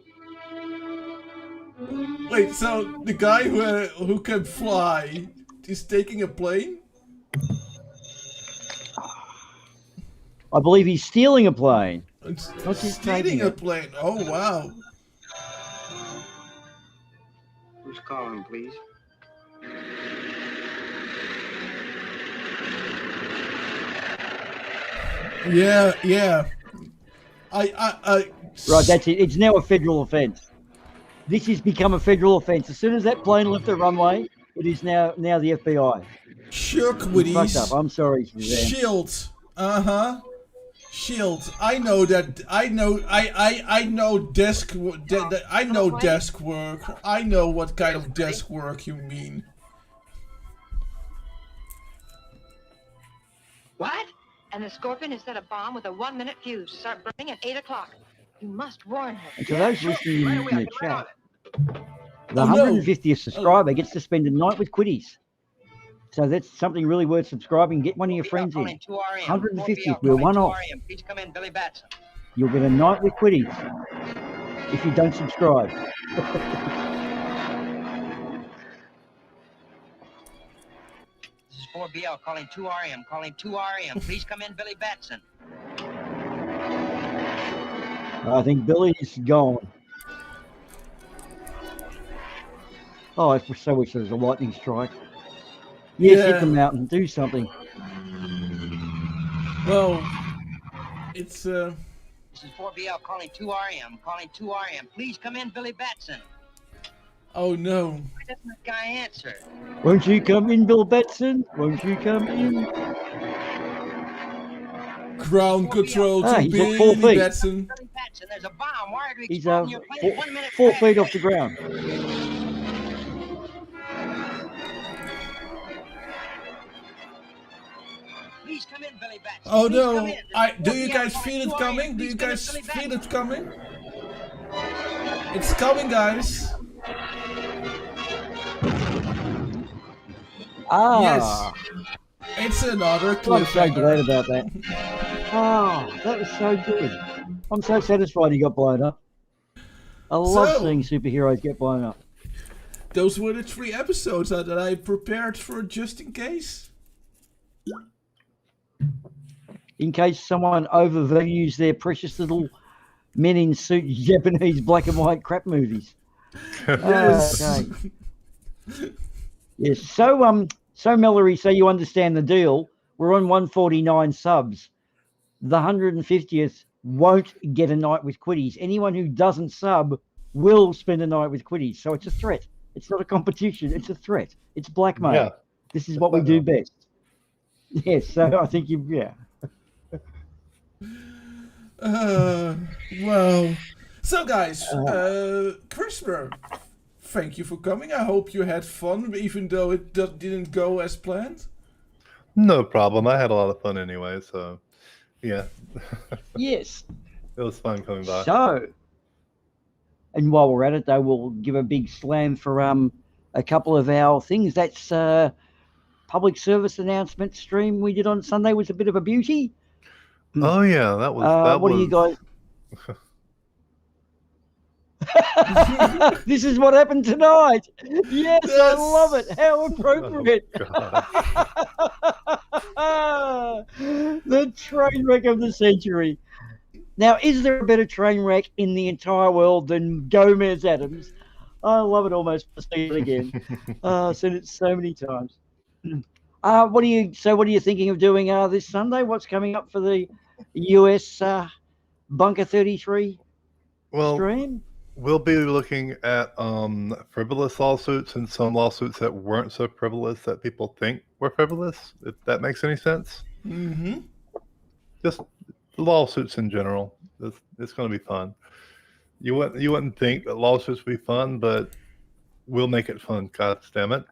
Wait, so the guy who can fly is taking a plane? I believe he's stealing a plane. Stealing a plane. Oh wow. Who's calling, please? Yeah. Right, that's it. It's now a federal offence. This has become a federal offence. As soon as that plane left the runway, it is now the FBI. Sure, Quiddies. I'm sorry, Suzanne. Shield. Shield. I know that. I know desk. I know desk work. I know what kind of desk work you mean. What? And the Scorpion has set a bomb with a 1-minute fuse to start burning at 8 o'clock. You must warn her. And to those listening in the chat, the 150th subscriber gets to spend a night with Quiddies. So that's something really worth subscribing. Get one of your friends in. 150th, we're one off. Please come in, Billy Batson. You'll get a night with Quiddies if you don't subscribe. This is 4BL calling 2RM, calling 2RM. Please come in, Billy Batson. I think Billy is gone. Oh, I so wish there was a lightning strike. Yes, hit the mountain. Do something. Well, it's This is 4BL calling 2RM, calling 2RM. Please come in, Billy Batson. Oh no. Why doesn't that guy answer? Won't you come in, Bill Batson? Won't you come in? Ground control to he's at 4 Billy feet. Batson. Billy Batson, there's a bomb wired to He's explode in your plane in 1 minute. 4 feet off the ground. Please come in, Billy Batson. Oh Please come no. in. Do you guys feel it coming? Do you guys feel it coming? It's coming, guys. Yes. It's another I'm so glad cliffhanger. about that. Oh, that was so good. I'm so satisfied he got blown up. I love seeing superheroes get blown up. Those were the 3 episodes that I prepared for just in case. In case someone overvalues their precious little men in suit Japanese black and white crap movies. Yes. Okay. Yes. So Mallory, so you understand the deal. We're on 149 subs. The 150th won't get a night with Quiddies. Anyone who doesn't sub will spend a night with Quiddies. So it's a threat. It's not a competition. It's a threat. It's blackmail. Yeah. This is what we do best. Yes. So I think Well. So guys, Christopher, thank you for coming. I hope you had fun, even though it didn't go as planned. No problem. I had a lot of fun anyway, so yeah. Yes. It was fun coming by. So, and while we're at it, though, we'll give a big slam for a couple of our things. That's public service announcement stream we did on Sunday was a bit of a beauty. Oh yeah, that was. What do you guys? This is what happened tonight. Yes, I love it. How appropriate. The train wreck of the century. Now, is there a better train wreck in the entire world than Gomez Adams? I love it almost to see it again. I've seen it so many times. What are you thinking of doing this Sunday? What's coming up for the US Bunker 33 stream? We'll be looking at frivolous lawsuits and some lawsuits that weren't so frivolous that people think were frivolous, if that makes any sense. Mm-hmm. Just lawsuits in general. It's going to be fun. You wouldn't think that lawsuits would be fun, but we'll make it fun. God damn it.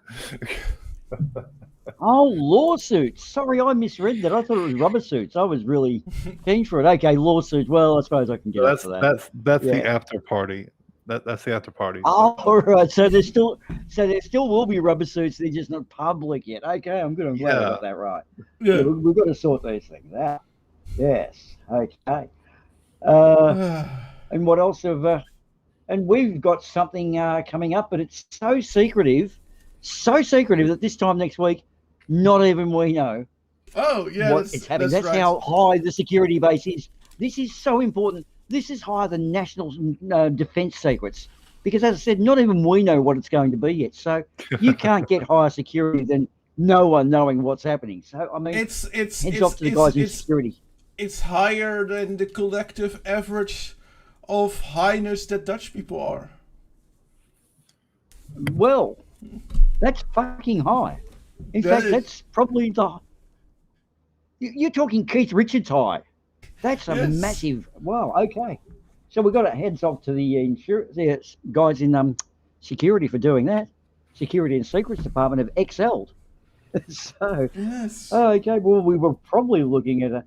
Oh, lawsuits. Sorry, I misread that. I thought it was rubber suits. I was really keen for it. Okay, lawsuits. Well, I suppose I can get up for that. That's Yeah. the after party. That's the after party. Oh, all right. So there still will be rubber suits. They're just not public yet. Okay, I'm good. I'm glad I Yeah. got that right. Yeah. We've got to sort these things out. Yes. Okay. And what else have? And we've got something coming up, but it's so secretive that this time next week, not even we know Oh, yeah, what it's happening. That's right. how high the security base is. This is so important. This is higher than national defence secrets. Because, as I said, not even we know what it's going to be yet. So you can't get higher security than no one knowing what's happening. So, I mean, It's heads off to the guys in security. It's higher than the collective average of highness that Dutch people are. Well, that's fucking high. In fact, that's probably the... You're talking Keith Richards high. That's a massive... Wow, okay. So we've got to heads off to the guys in security for doing that. Security and Secrets Department have excelled. So, okay, well, we were probably looking at a...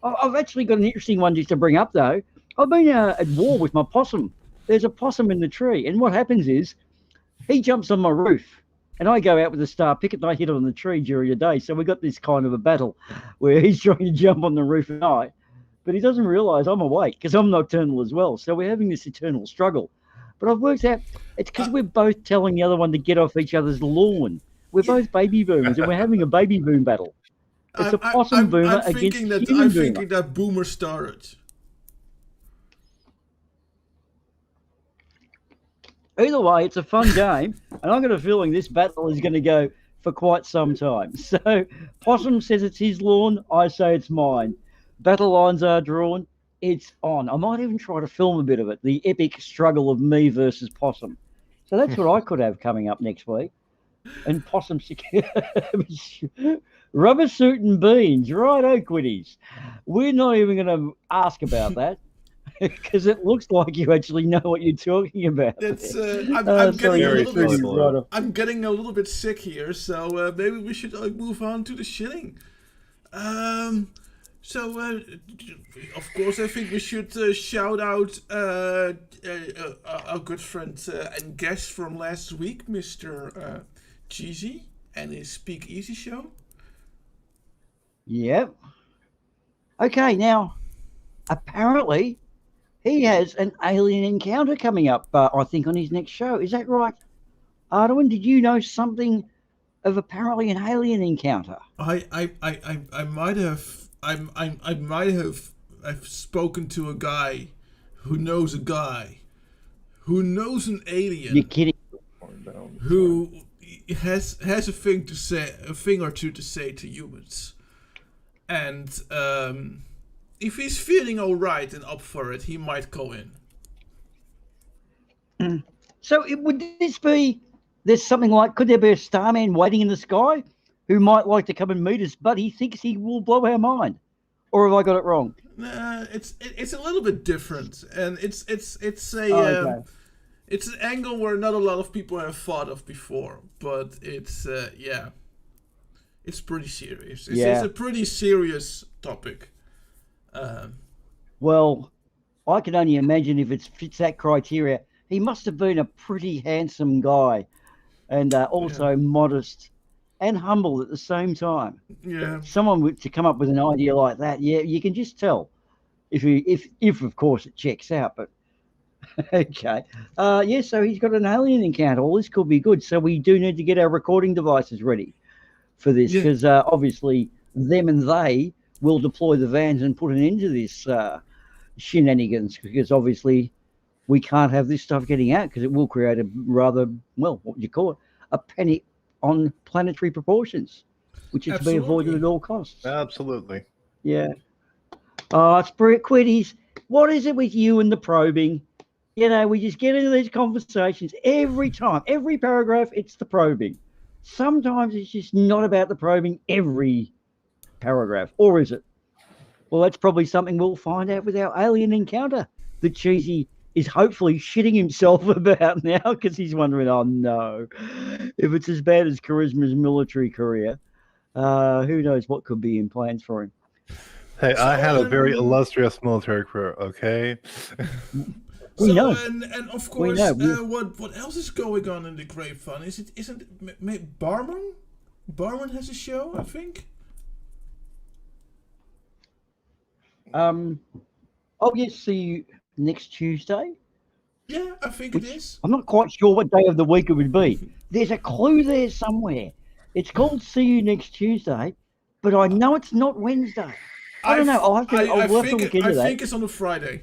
I've actually got an interesting one just to bring up, though. I've been at war with my possum. There's a possum in the tree, and what happens is he jumps on my roof, and I go out with a star picket and I hit it on the tree during the day. So we got this kind of a battle where he's trying to jump on the roof at night, but he doesn't realise I'm awake because I'm nocturnal as well. So we're having this eternal struggle. But I've worked out it's because we're both telling the other one to get off each other's lawn. We're both baby boomers, and we're having a baby boom battle. It's a possum boomer against human boomer. I'm thinking that Boomer started. Either way, it's a fun game, and I've got a feeling this battle is going to go for quite some time. So, Possum says it's his lawn, I say it's mine. Battle lines are drawn, it's on. I might even try to film a bit of it, the epic struggle of me versus Possum. So that's what I could have coming up next week. And Possum rubber suit and beans, righto, Quiddies. We're not even going to ask about that. Because it looks like you actually know what you're talking about. That's I'm getting a little bit sick here, so maybe we should move on to the shilling. So of course, I think we should shout out our good friend and guest from last week, Mr. Cheesy, and his Speak Easy show. Yep. Okay, now apparently he has an alien encounter coming up, I think, on his next show. Is that right? Ardawen, did you know something of apparently an alien encounter? I might have I've spoken to a guy who knows an alien. You're kidding. Who has a thing or two to say to humans. And if he's feeling all right and up for it, he might go in. So would this be, there's something like, could there be a starman waiting in the sky who might like to come and meet us, but he thinks he will blow our mind? Or have I got it wrong? It's a little bit different, and it's okay. It's an angle where not a lot of people have thought of before, but it's it's pretty serious. It's a pretty serious topic. Well, I can only imagine if it fits that criteria. He must have been a pretty handsome guy, and also modest and humble at the same time. Yeah. Someone to come up with an idea like that, you can just tell if of course it checks out. But okay, so he's got an alien encounter. Well, this could be good. So we do need to get our recording devices ready for this, because obviously them and they will deploy the vans and put an end to this shenanigans, because obviously we can't have this stuff getting out, because it will create a rather, well, what would you call it, a panic on planetary proportions, which is to be avoided at all costs. Absolutely. Yeah. Spirit Quiddies, what is it with you and the probing? You know, we just get into these conversations every time, every paragraph, it's the probing. Sometimes it's just not about the probing every paragraph, or is it? Well, that's probably something we'll find out with our alien encounter that Cheesy is hopefully shitting himself about now because he's wondering, oh no, if it's as bad as Charisma's military career, who knows what could be in plans for him. Hey, I had a very illustrious military career, okay? We know. And of course, what else is going on in the grapevine? Isn't Barman? Barman has a show, I think. Oh yes, see you next Tuesday. Yeah, I think it is. I'm not quite sure what day of the week it would be. There's a clue there somewhere. It's called See You Next Tuesday, but I know it's not Wednesday. I don't know. I'll have to look into that. I think it's on a Friday.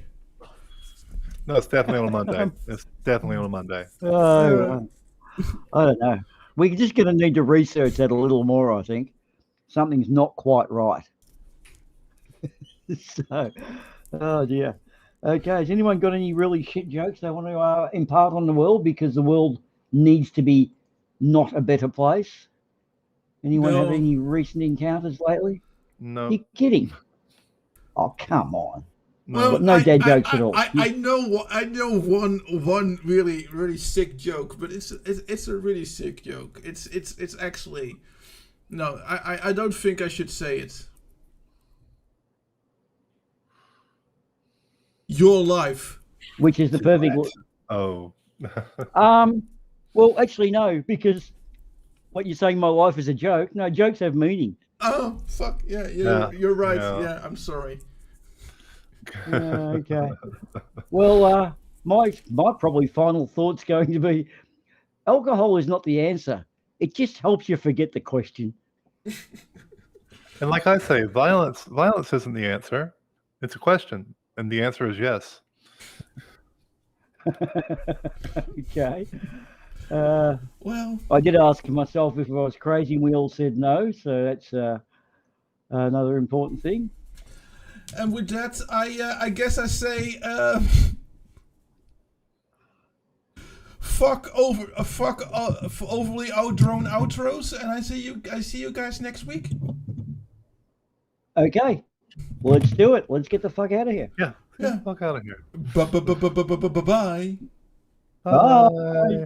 No, it's definitely on a Monday. It's definitely on a Monday. I don't know. We're just going to need to research that a little more, I think. Something's not quite right. So, oh dear. Okay, has anyone got any really shit jokes they want to impart on the world because the world needs to be not a better place? Anyone have any recent encounters lately? No. You're kidding. Oh, come on. Well, no dead jokes at all. I know one really sick joke, but it's a really sick joke. It's actually no. I don't think I should say it. Your life, which is the perfect. Oh. Well, actually, no, because what you're saying, my life is a joke. No, jokes have meaning. Oh fuck yeah, you're right. Yeah, I'm sorry. Okay. Well, my probably final thought's going to be, alcohol is not the answer. It just helps you forget the question. And like I say, violence isn't the answer. It's a question, and the answer is yes. Okay. Well, I did ask myself if I was crazy, and we all said no. So that's another important thing. And with that, I guess I say, fuck overly outdrawn outros, and I see you guys next week. Okay, let's do it. Let's get the fuck out of here. Yeah, get the fuck out of here. Bye. Bye.